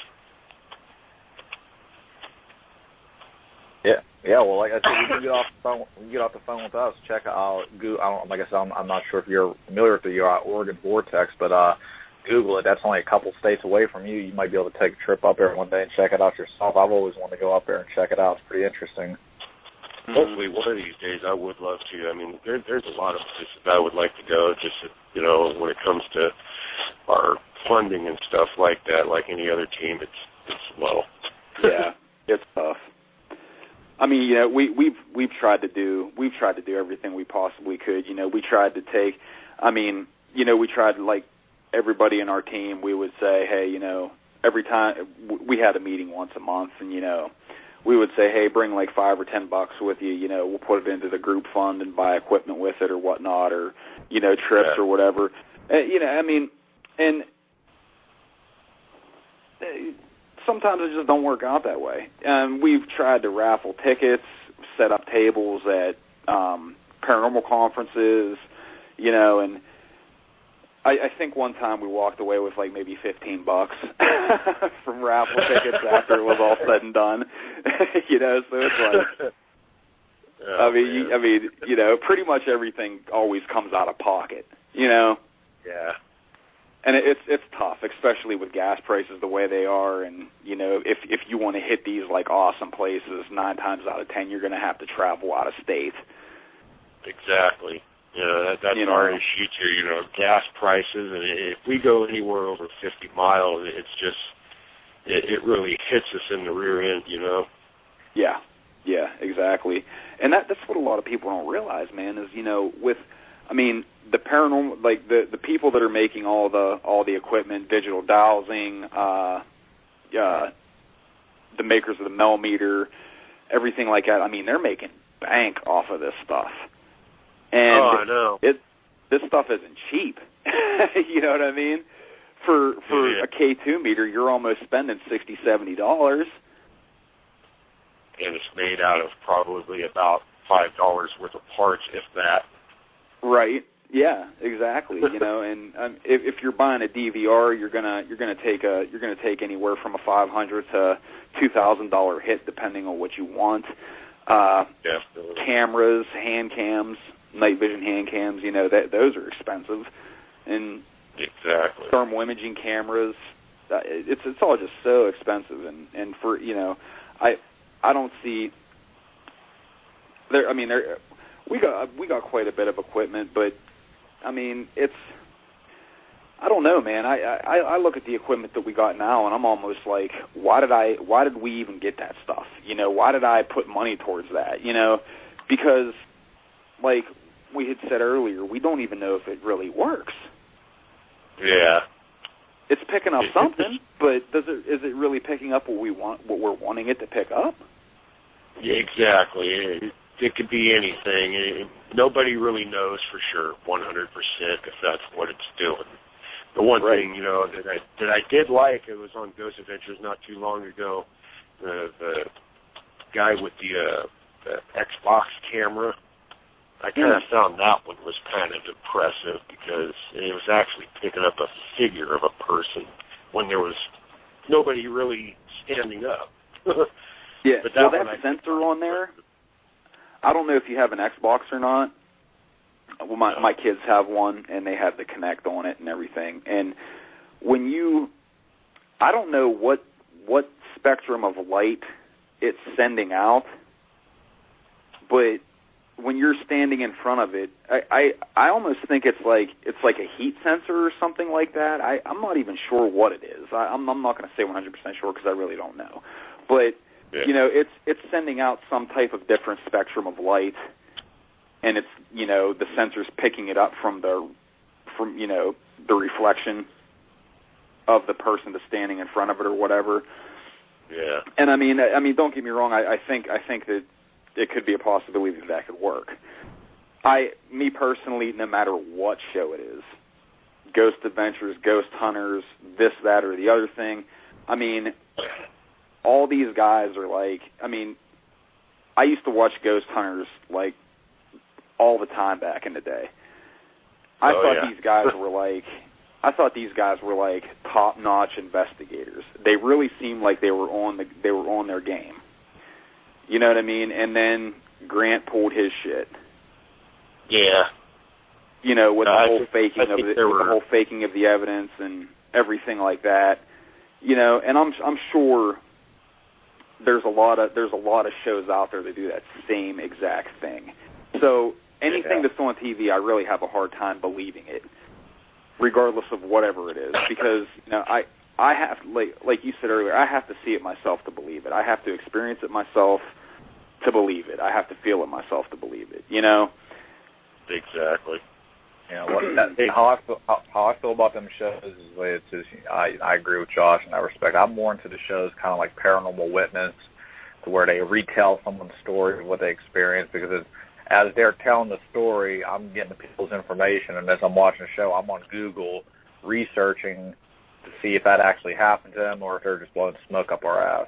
Yeah. Well, like I said, we can get off the phone with us. Check out. I'm not sure if you're familiar with the Oregon vortex, but Google it. That's only a couple states away from you. You might be able to take a trip up there one day and check it out yourself. I've always wanted to go up there and check it out. It's pretty interesting. Hopefully one of these days I would love to. There's a lot of places I would like to go. Just You know, when it comes to our funding and stuff like that, like any other team, it's low. Yeah, it's tough. I mean, you know, we've tried to do everything we possibly could. You know, we tried to take. I mean, you know, we tried to, like, everybody in our team. We would say, hey, you know, every time we had a meeting once a month, and you know, we would say, hey, bring like $5 or $10 with you. You know, we'll put it into the group fund and buy equipment with it or whatnot, or you know, trips or whatever. You know, I mean, and sometimes it just don't work out that way. We've tried to raffle tickets, set up tables at paranormal conferences, you know, and I think one time we walked away with like maybe $15 from raffle tickets after it was all said and done. You know, so it's like, I mean, you know, pretty much everything always comes out of pocket, you know. Yeah. And it's tough, especially with gas prices the way they are, and you know, if you want to hit these like awesome places, 9 times out of 10 you're going to have to travel out of state. Exactly. Yeah, that's our issue too. You know, gas prices, and if we go anywhere over 50 miles, it's just it really hits us in the rear end. You know. Yeah, exactly. And that's what a lot of people don't realize, man. Is, you know, with, I mean, the paranormal, like the people that are making all the equipment, digital dowsing, the makers of the millimeter, everything like that. I mean, they're making bank off of this stuff. And I know. This stuff isn't cheap. You know what I mean? For a K2 meter, you're almost spending $60, $70. And it's made out of probably about $5 worth of parts, if that. Right. Yeah. Exactly. You know, and if you're buying a DVR, you're gonna take anywhere from a $500 to $2,000 hit, depending on what you want. Definitely. Cameras, hand cams, night vision hand cams. You know, those are expensive. And exactly. Thermal imaging cameras. It's all just so expensive. And for, you know, I don't see there. I mean, we got quite a bit of equipment, but I mean, I don't know, man. I look at the equipment that we got now, and I'm almost like, why did we even get that stuff? You know, why did I put money towards that? You know, because like we had said earlier, we don't even know if it really works. Yeah. It's picking up something, but is it really picking up what we're wanting it to pick up? Yeah, exactly. It could be anything. Nobody really knows for sure, 100%, if that's what it's doing. The one thing, you know, that I did like, it was on Ghost Adventures not too long ago. The guy with the Xbox camera, I kind of found that one was kind of impressive because it was actually picking up a figure of a person when there was nobody really standing up. Yeah, but that sensor on there, I don't know if you have an Xbox or not. Well, my kids have one, and they have the Kinect on it and everything. And when I don't know what spectrum of light it's sending out, but when you're standing in front of it, I almost think it's like a heat sensor or something like that. I'm not even sure what it is. I'm not going to say 100% sure because I really don't know. But you know, it's sending out some type of different spectrum of light, and it's, you know, the sensor's picking it up from you know, the reflection of the person that's standing in front of it or whatever. Yeah. And I mean, don't get me wrong. I think that it could be a possibility that could work. Me personally, no matter what show it is, Ghost Adventures, Ghost Hunters, this, that, or the other thing, I mean, all these guys are like, I mean, I used to watch Ghost Hunters like all the time back in the day. I thought these guys were like top-notch investigators. They really seemed like they were on their game. You know what I mean? And then Grant pulled his shit. Yeah. You know, with the whole faking of the evidence and everything like that. You know, and I'm sure there's a lot of shows out there that do that same exact thing. So anything that's on TV, I really have a hard time believing it. regardless of whatever it is, because I have, like you said earlier, I have to see it myself to believe it. I have to experience it myself to believe it. I have to feel it myself to believe it. Exactly. How I feel about them shows is I agree with Josh in that respect. I'm more into the shows kind of like Paranormal Witness, to where they retell someone's story of what they experienced, because as they're telling the story, I'm getting people's information, and as I'm watching the show, I'm on Google researching to see if that actually happened to them or if they're just blowing smoke up our ass.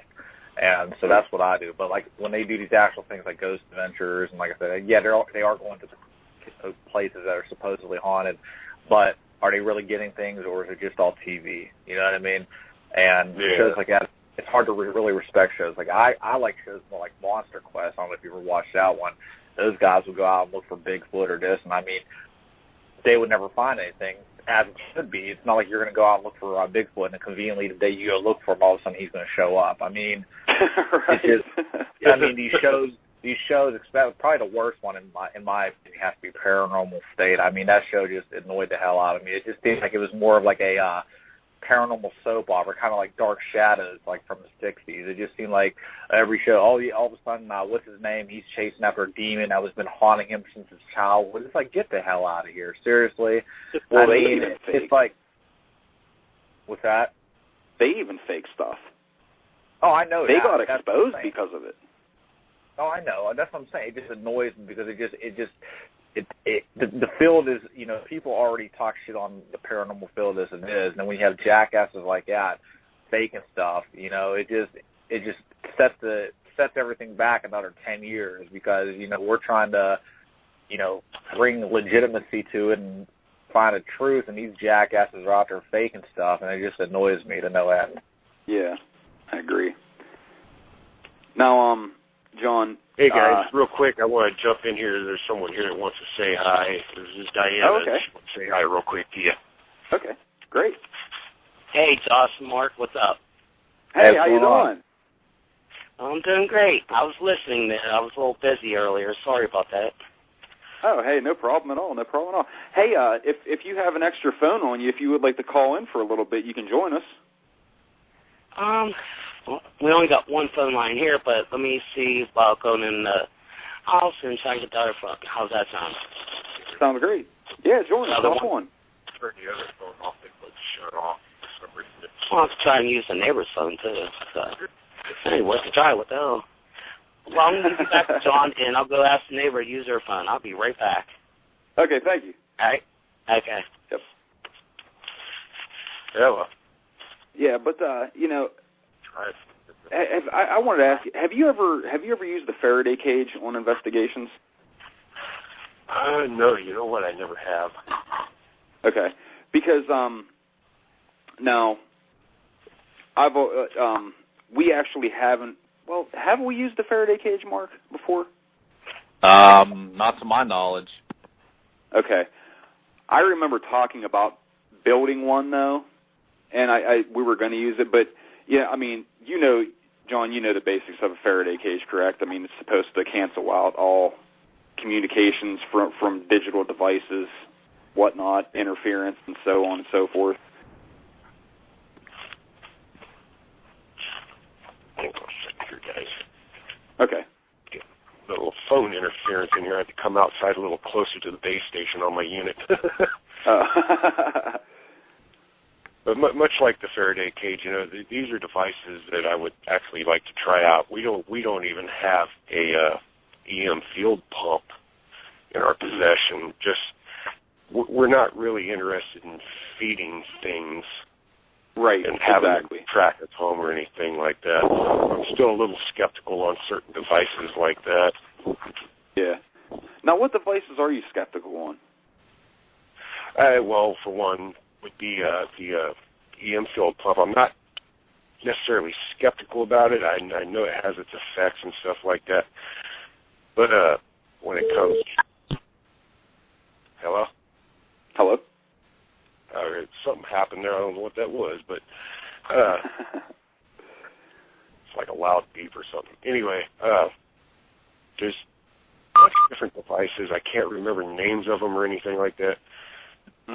And so that's what I do. But like when they do these actual things like Ghost Adventures, and like I said, yeah, they are going to the places that are supposedly haunted, but are they really getting things, or is it just all TV? You know what I mean? And shows like that, it's hard to really respect shows. Like I like shows more like Monster Quest. I don't know if you ever watched that one. Those guys would go out and look for Bigfoot or this, and I mean, they would never find anything, as it should be. It's not like you're going to go out and look for Bigfoot, and conveniently the day you go look for him, all of a sudden he's going to show up. I mean, right. These shows, probably the worst one in my opinion has to be Paranormal State. I mean, that show just annoyed the hell out of me. It just seemed like it was more of like a paranormal soap opera, kind of like Dark Shadows, like from the 60s. It just seemed like every show, all of a sudden, what's his name? He's chasing after a demon that has been haunting him since his childhood. It's like, get the hell out of here. Seriously. Well, It's like, what's that? They even fake stuff. Oh, I know. They got exposed because of it. Oh, I know. That's what I'm saying. It just annoys me because the field is, people already talk shit on the paranormal field as it is, and then when you have jackasses like that faking stuff, it just sets everything back another 10 years because, we're trying to, bring legitimacy to it and find a truth, and these jackasses are out there faking stuff, and it just annoys me to no end. Yeah, I agree. Now, John. Hey, guys, real quick, I want to jump in here. There's someone here that wants to say hi. This is Diana. Oh, okay. She wants to say hi real quick to you. Okay, great. Hey, Josh and Mark, what's up? Hey, how you doing? I'm doing great. I was listening there. I was a little busy earlier. Sorry about that. Oh, hey, no problem at all. No problem at all. Hey, if you have an extra phone on you, if you would like to call in for a little bit, you can join us. Well, we only got one phone line here, but let me see about going in the house and try to get the other phone. How's that sound? Sounds great. Yeah, join us. Hop on. Turn the other phone off. It would shut off for some reason. Well, I have to try and use the neighbor's phone, too. So, hey, what's the try? What the hell? Well, I'm going to be back to John, and I'll go ask the neighbor to use her phone. I'll be right back. Okay, thank you. All right? Okay. Yep. Yeah, well. Yeah, but, I wanted to ask you, have you ever used the Faraday cage on investigations? No, you know what? I never have. Okay, because now we actually haven't. Well, have we used the Faraday cage, Mark, before? Not to my knowledge. Okay, I remember talking about building one though, and we were going to use it, but yeah, I mean, John, you know the basics of a Faraday cage, correct? I mean, it's supposed to cancel out all communications from digital devices, whatnot, interference, and so on and so forth. Hang on a second here, guys. Okay. Get a little phone interference in here. I had to come outside a little closer to the base station on my unit. But much like the Faraday cage, these are devices that I would actually like to try out. We don't even have a EM field pump in our possession. We're not really interested in feeding things, right? And having exactly. them track at home or anything like that. I'm still a little skeptical on certain devices like that. Yeah. Now, what devices are you skeptical on? Well, for one, would be the EM field pump. I'm not necessarily skeptical about it. I know it has its effects and stuff like that. But when it comes to... Hello? Hello? Something happened there. I don't know what that was, but it's like a loud beep or something. Anyway, there's a bunch of different devices. I can't remember names of them or anything like that.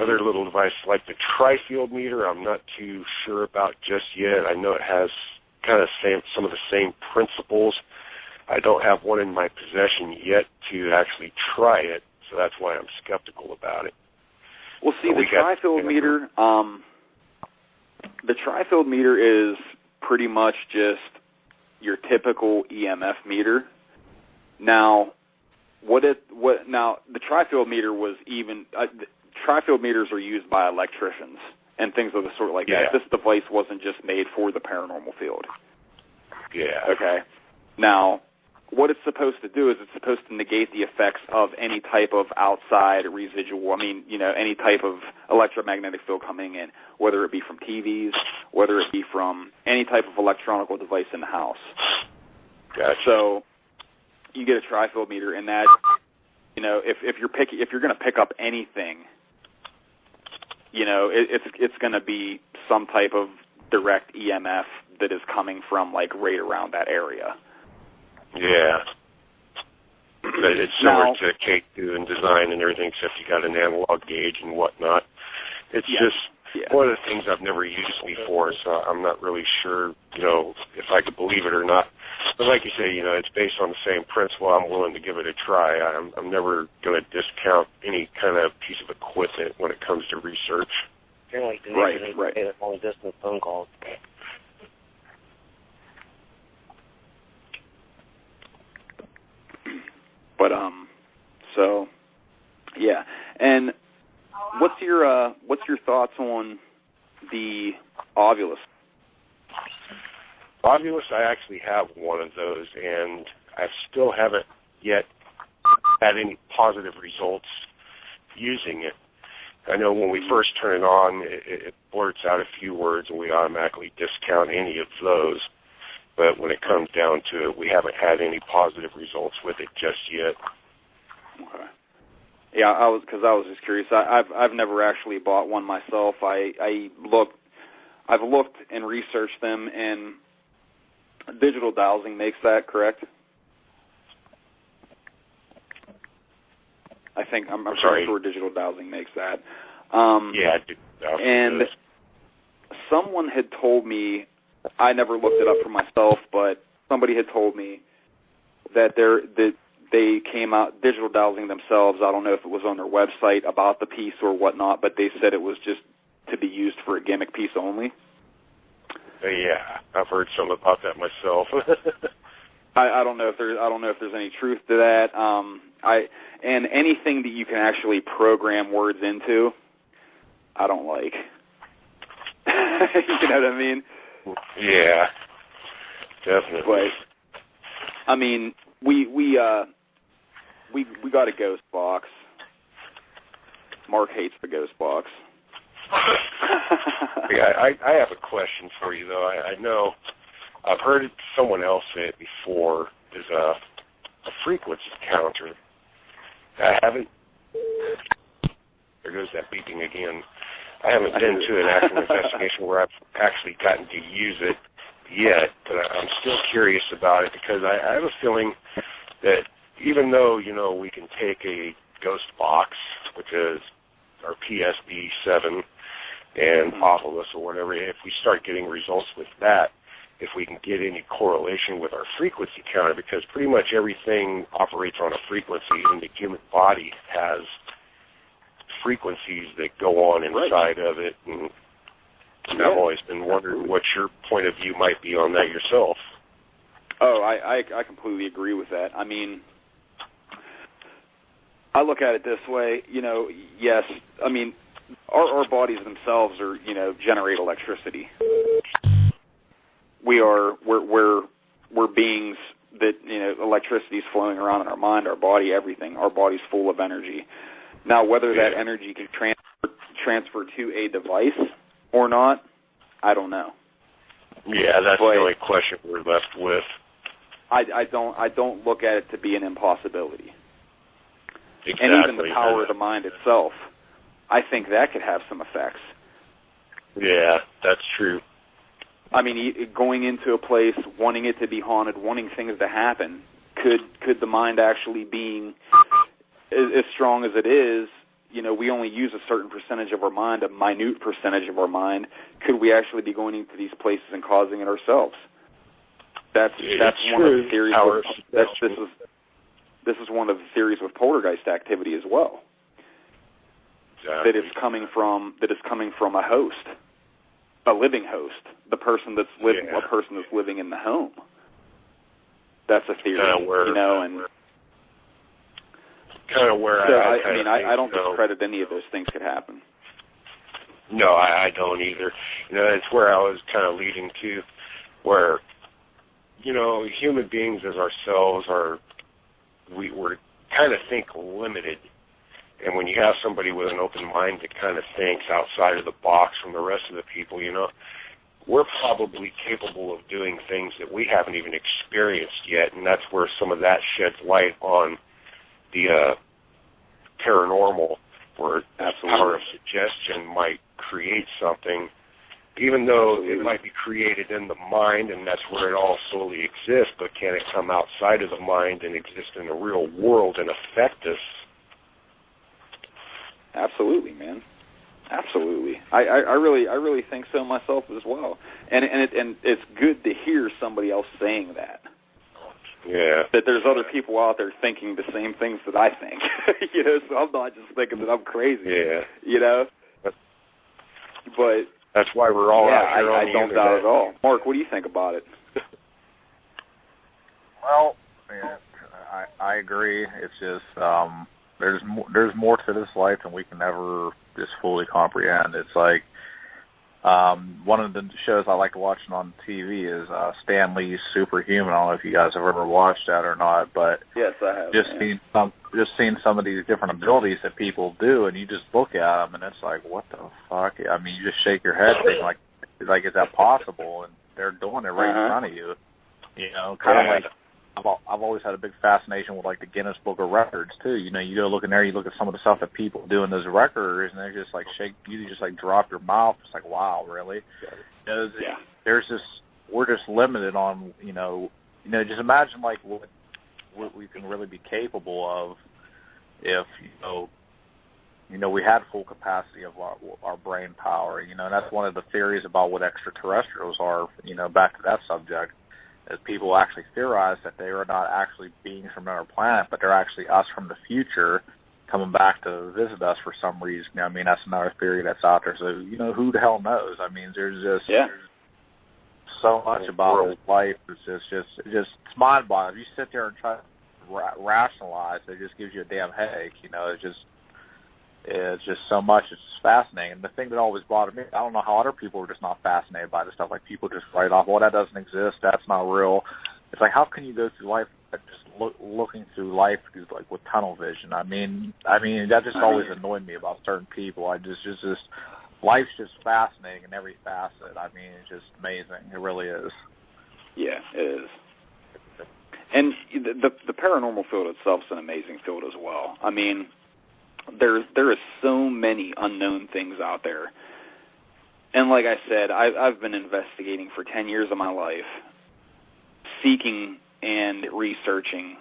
other little devices like the tri-field meter, I'm not too sure about just yet. I know it has kind of some of the same principles. I don't have one in my possession yet to actually try it, so that's why I'm skeptical about it. Well, see, the tri-field meter, is pretty much just your typical EMF meter. Now, the tri-field meter was even tri-field meters are used by electricians and things of the sort like that. This device wasn't just made for the paranormal field. Yeah. Okay. Now, what it's supposed to do is it's supposed to negate the effects of any type of outside residual, any type of electromagnetic field coming in, whether it be from TVs, whether it be from any type of electronic device in the house. Gotcha. So you get a tri-field meter, and that, if you're going to pick up anything, it's going to be some type of direct EMF that is coming from like right around that area. Yeah. It's similar to K2 and design and everything, except you got an analog gauge and whatnot. It's just one of the things I've never used before, so I'm not really sure, if I could believe it or not. But like you say, it's based on the same principle. I'm willing to give it a try. I'm never going to discount any kind of piece of equipment when it comes to research. You're like the right. long distance phone calls. But and what's your thoughts on the Ovilus? Ovilus, I actually have one of those, and I still haven't yet had any positive results using it. I know when we first turn it on, it blurts out a few words, and we automatically discount any of those. But when it comes down to it, we haven't had any positive results with it just yet. Okay. Yeah, I was just curious. I've never actually bought one myself. I've looked and researched them, and digital dowsing makes that, correct? I think I'm pretty sure digital dowsing makes that. And someone had told me, I never looked it up for myself, but somebody had told me that they came out digital dowsing themselves. I don't know if it was on their website about the piece or whatnot, but they said it was just to be used for a gimmick piece only. Yeah, I've heard some about that myself. I don't know if there's any truth to that. And anything that you can actually program words into, I don't like. You know what I mean? Yeah, definitely. But I mean, we got a ghost box. Mark hates the ghost box. I have a question for you though. I know I've heard someone else say it before. There's a frequency counter. I haven't. There goes that beeping again. I haven't been to an actual investigation where I've actually gotten to use it yet, but I'm still curious about it because I have a feeling that even though, we can take a ghost box, which is our PSB-7 and Ovilus or whatever, if we start getting results with that, if we can get any correlation with our frequency counter, because pretty much everything operates on a frequency, and the human body has frequencies that go on inside of it, and I've always been wondering what your point of view might be on that yourself. Oh, I completely agree with that. I mean, I look at it this way, yes, I mean, our bodies themselves are, generate electricity. We're beings that, electricity is flowing around in our mind, our body, everything. Our body's full of energy. Now, whether that energy can transfer to a device or not, I don't know. Yeah, that's the only question we're left with. I don't look at it to be an impossibility. Exactly. And even the power of the mind itself, I think that could have some effects. Yeah, that's true. I mean, going into a place, wanting it to be haunted, wanting things to happen, could the mind actually being as strong as it is, we only use a certain percentage of our mind, a minute percentage of our mind. Could we actually be going into these places and causing it ourselves? That's one of the theories. This is one of the theories with poltergeist activity as well. Exactly. That is coming from a host, a living host, the person that's living, a person that's living in the home. That's a theory, and kind of where I don't discredit any of those things could happen. No, I don't either. That's where I was kind of leading to, where human beings as ourselves we're kind of think limited. And when you have somebody with an open mind that kind of thinks outside of the box from the rest of the people, we're probably capable of doing things that we haven't even experienced yet, and that's where some of that sheds light on the paranormal, where the power of suggestion might create something, even though it might be created in the mind, and that's where it all solely exists, but can it come outside of the mind and exist in the real world and affect us? Absolutely, man. Absolutely. I really think so myself as well. And it's good to hear somebody else saying that. Yeah. That there's other people out there thinking the same things that I think. So I'm not just thinking that I'm crazy. Yeah. But that's why we're all out here on the don't doubt at all. Mark, what do you think about it? Well, I agree. It's just there's more to this life than we can ever just fully comprehend. It's like one of the shows I like watching on TV is Stan Lee's Superhuman. I don't know if you guys have ever watched that or not, but yes, I have. Seeing some of these different abilities that people do, and you just look at them, and it's like, what the fuck? I mean, you just shake your head, thinking like, is that possible? And they're doing it right in front of you. Kind of like. I've always had a big fascination with like the Guinness Book of Records too. You go look in there, you look at some of the stuff that people do in those records, and they're just like you just like drop your mouth. It's like, wow, really? There's this. We're just limited on just imagine like what we can really be capable of if we had full capacity of our brain power. And that's one of the theories about what extraterrestrials are. Back to that subject. As people actually theorize that they are not actually beings from another planet, but they're actually us from the future coming back to visit us for some reason. I mean, that's another theory that's out there. So, who the hell knows? I mean, there's just so much about this life. It's just mind-boggling. If you sit there and try to rationalize, it just gives you a damn headache. It's just so much. It's fascinating. And the thing that always bothered me, I don't know how other people are just not fascinated by this stuff. Like people just write off, well, that doesn't exist. That's not real. It's like, how can you go through life just looking through life like with tunnel vision? I mean, that just always annoyed me about certain people. Life's just fascinating in every facet. I mean, it's just amazing. It really is. Yeah, it is. And the paranormal field itself is an amazing field as well. I mean, there is so many unknown things out there. And like I said, I've been investigating for 10 years of my life, seeking and researching,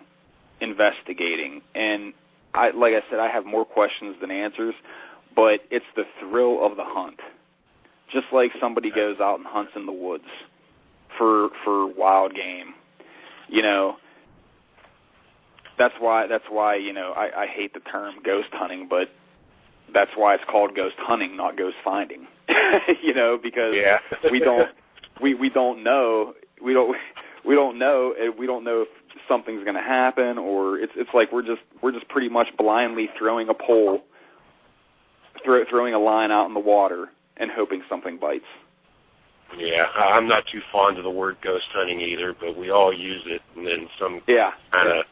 investigating. And like I said, I have more questions than answers, but it's the thrill of the hunt. Just like somebody goes out and hunts in the woods for wild game. That's why I hate the term ghost hunting, but that's why it's called ghost hunting, not ghost finding. Because we don't know if something's going to happen, or it's like we're just pretty much blindly throwing a pole, throwing a line out in the water and hoping something bites. Yeah, I'm not too fond of the word ghost hunting either, but we all use it, and then some kind of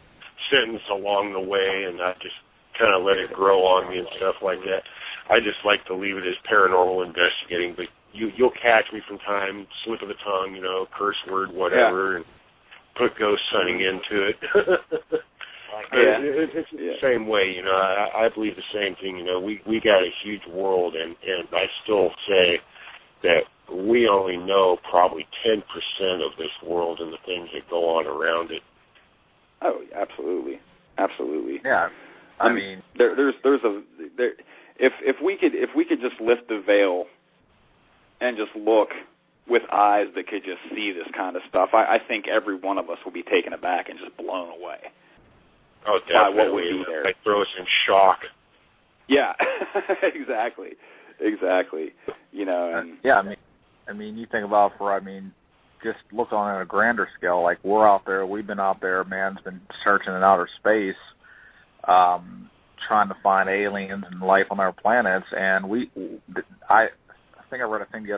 sentence along the way, and I just kind of let it grow on me and stuff like that. I just like to leave it as paranormal investigating, but you'll catch me from time, slip of the tongue, curse word, whatever, and put ghost hunting into it. It's the same way, I believe the same thing. We got a huge world, and I still say that we only know probably 10% of this world and the things that go on around it. Oh, absolutely. Absolutely. Yeah. I mean, if we could just lift the veil and just look with eyes that could just see this kind of stuff, I think every one of us will be taken aback and just blown away. Oh, definitely. By what would be there. They throw us in shock. Yeah, exactly. You know, and yeah, I mean, you think about just look on a grander scale. Like we're out there, we've been out there. Man's been searching in outer space, trying to find aliens and life on our planets. And I think I read a thing the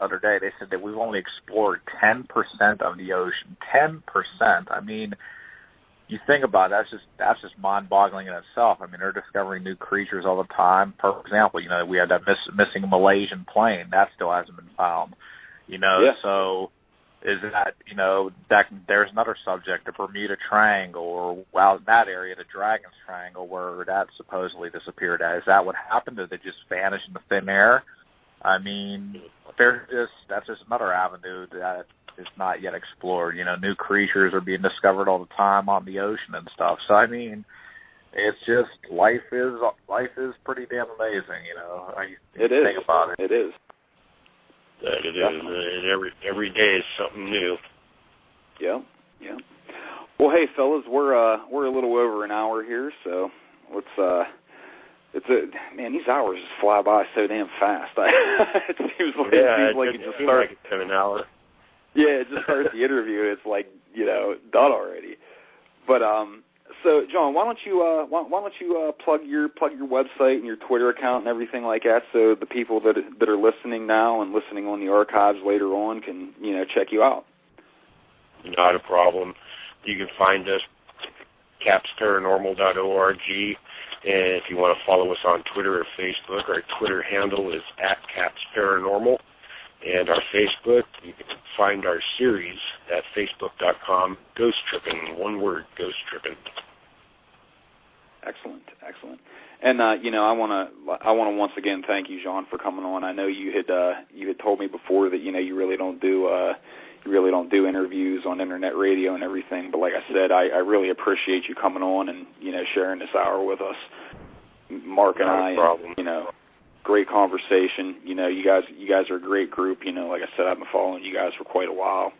other day. They said that we've only explored 10% of the ocean. 10%. I mean, you think about it, that's just mind-boggling in itself. I mean, they're discovering new creatures all the time. For example, you know, we had that missing Malaysian plane that still hasn't been found. You know, yeah. So is that, you know, that there's another subject, the Bermuda Triangle, or out in that area, the Dragon's Triangle, where that supposedly disappeared at. Is that what happened? Did it just vanish into thin air? I mean, that's just another avenue that is not yet explored. You know, new creatures are being discovered all the time on the ocean and stuff. So I mean, it's just life is pretty damn amazing. You know, it is. Think about it. It is. That it is. Every day is something new. Yeah. Well, hey, fellas, we're a little over an hour here, so let's. Man, these hours just fly by so damn fast. It seems like it just starts. Like it's an hour. Yeah, it just starts the interview. It's like, you know, done already. But so John, why don't you plug your website and your Twitter account and everything like that, so the people that are listening now and listening on the archives later on can, you know, check you out. Not a problem. You can find us capsparanormal.org, and if you want to follow us on Twitter or Facebook, our Twitter handle is @capsparanormal. And our Facebook, you can find our series at facebook.com, Ghost Tripping, one word, Ghost Tripping. Excellent. And you know, I want to once again thank you, John, for coming on. I know you had told me before that, you know, you really don't do interviews on internet radio and everything. But like I said, I really appreciate you coming on and, you know, sharing this hour with us, Mark and I. And, you know, great conversation. You know, you guys are a great group. You know, like I said, I've been following you guys for quite a while.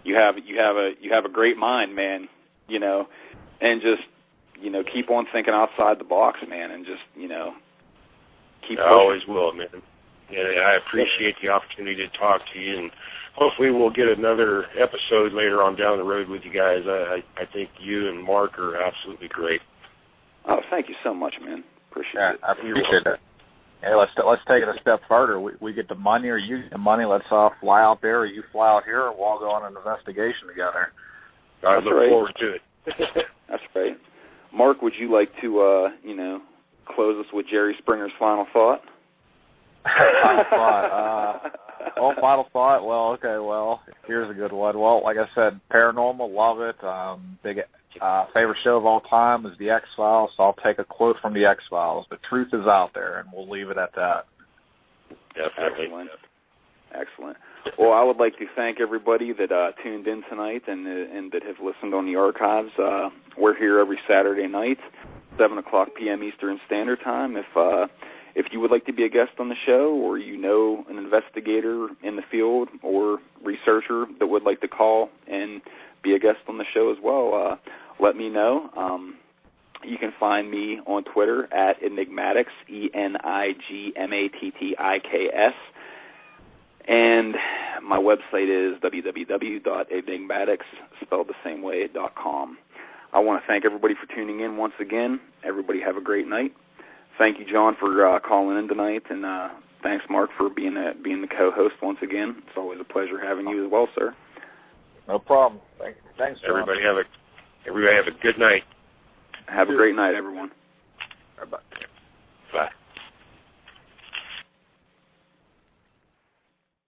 You have a great mind, man. You know, and just, you know, keep on thinking outside the box, man, and just, you know, keep pushing. I always will, man. And I appreciate the opportunity to talk to you, and hopefully we'll get another episode later on down the road with you guys. I think you and Mark are absolutely great. Oh, thank you so much, man. Appreciate it. I appreciate that. Hey, let's take it a step further. We get the money, or you get the money. Let's fly out there, or you fly out here, and we'll all go on an investigation together. I look forward to it. That's right. Mark, would you like to, you know, close us with Jerry Springer's final thought? Final thought. Final thought. Well, okay. Well, here's a good one. Well, like I said, paranormal, love it. Big favorite show of all time is The X-Files. So I'll take a quote from The X-Files. The truth is out there, and we'll leave it at that. Definitely. Excellent. Well, I would like to thank everybody that tuned in tonight and that have listened on the archives. We're here every Saturday night, 7:00 p.m. Eastern Standard Time. If you would like to be a guest on the show, or you know an investigator in the field or researcher that would like to call and be a guest on the show as well, let me know. You can find me on Twitter at Enigmattiks, Enigmattiks. And my website is www.enigmattiks, spelled the same way, .com. I want to thank everybody for tuning in once again. Everybody have a great night. Thank you, John, for calling in tonight, and thanks, Mark, for being the co-host once again. It's always a pleasure having you as well, sir. No problem. Thanks, John. Everybody have a good night. Have a great night, everyone.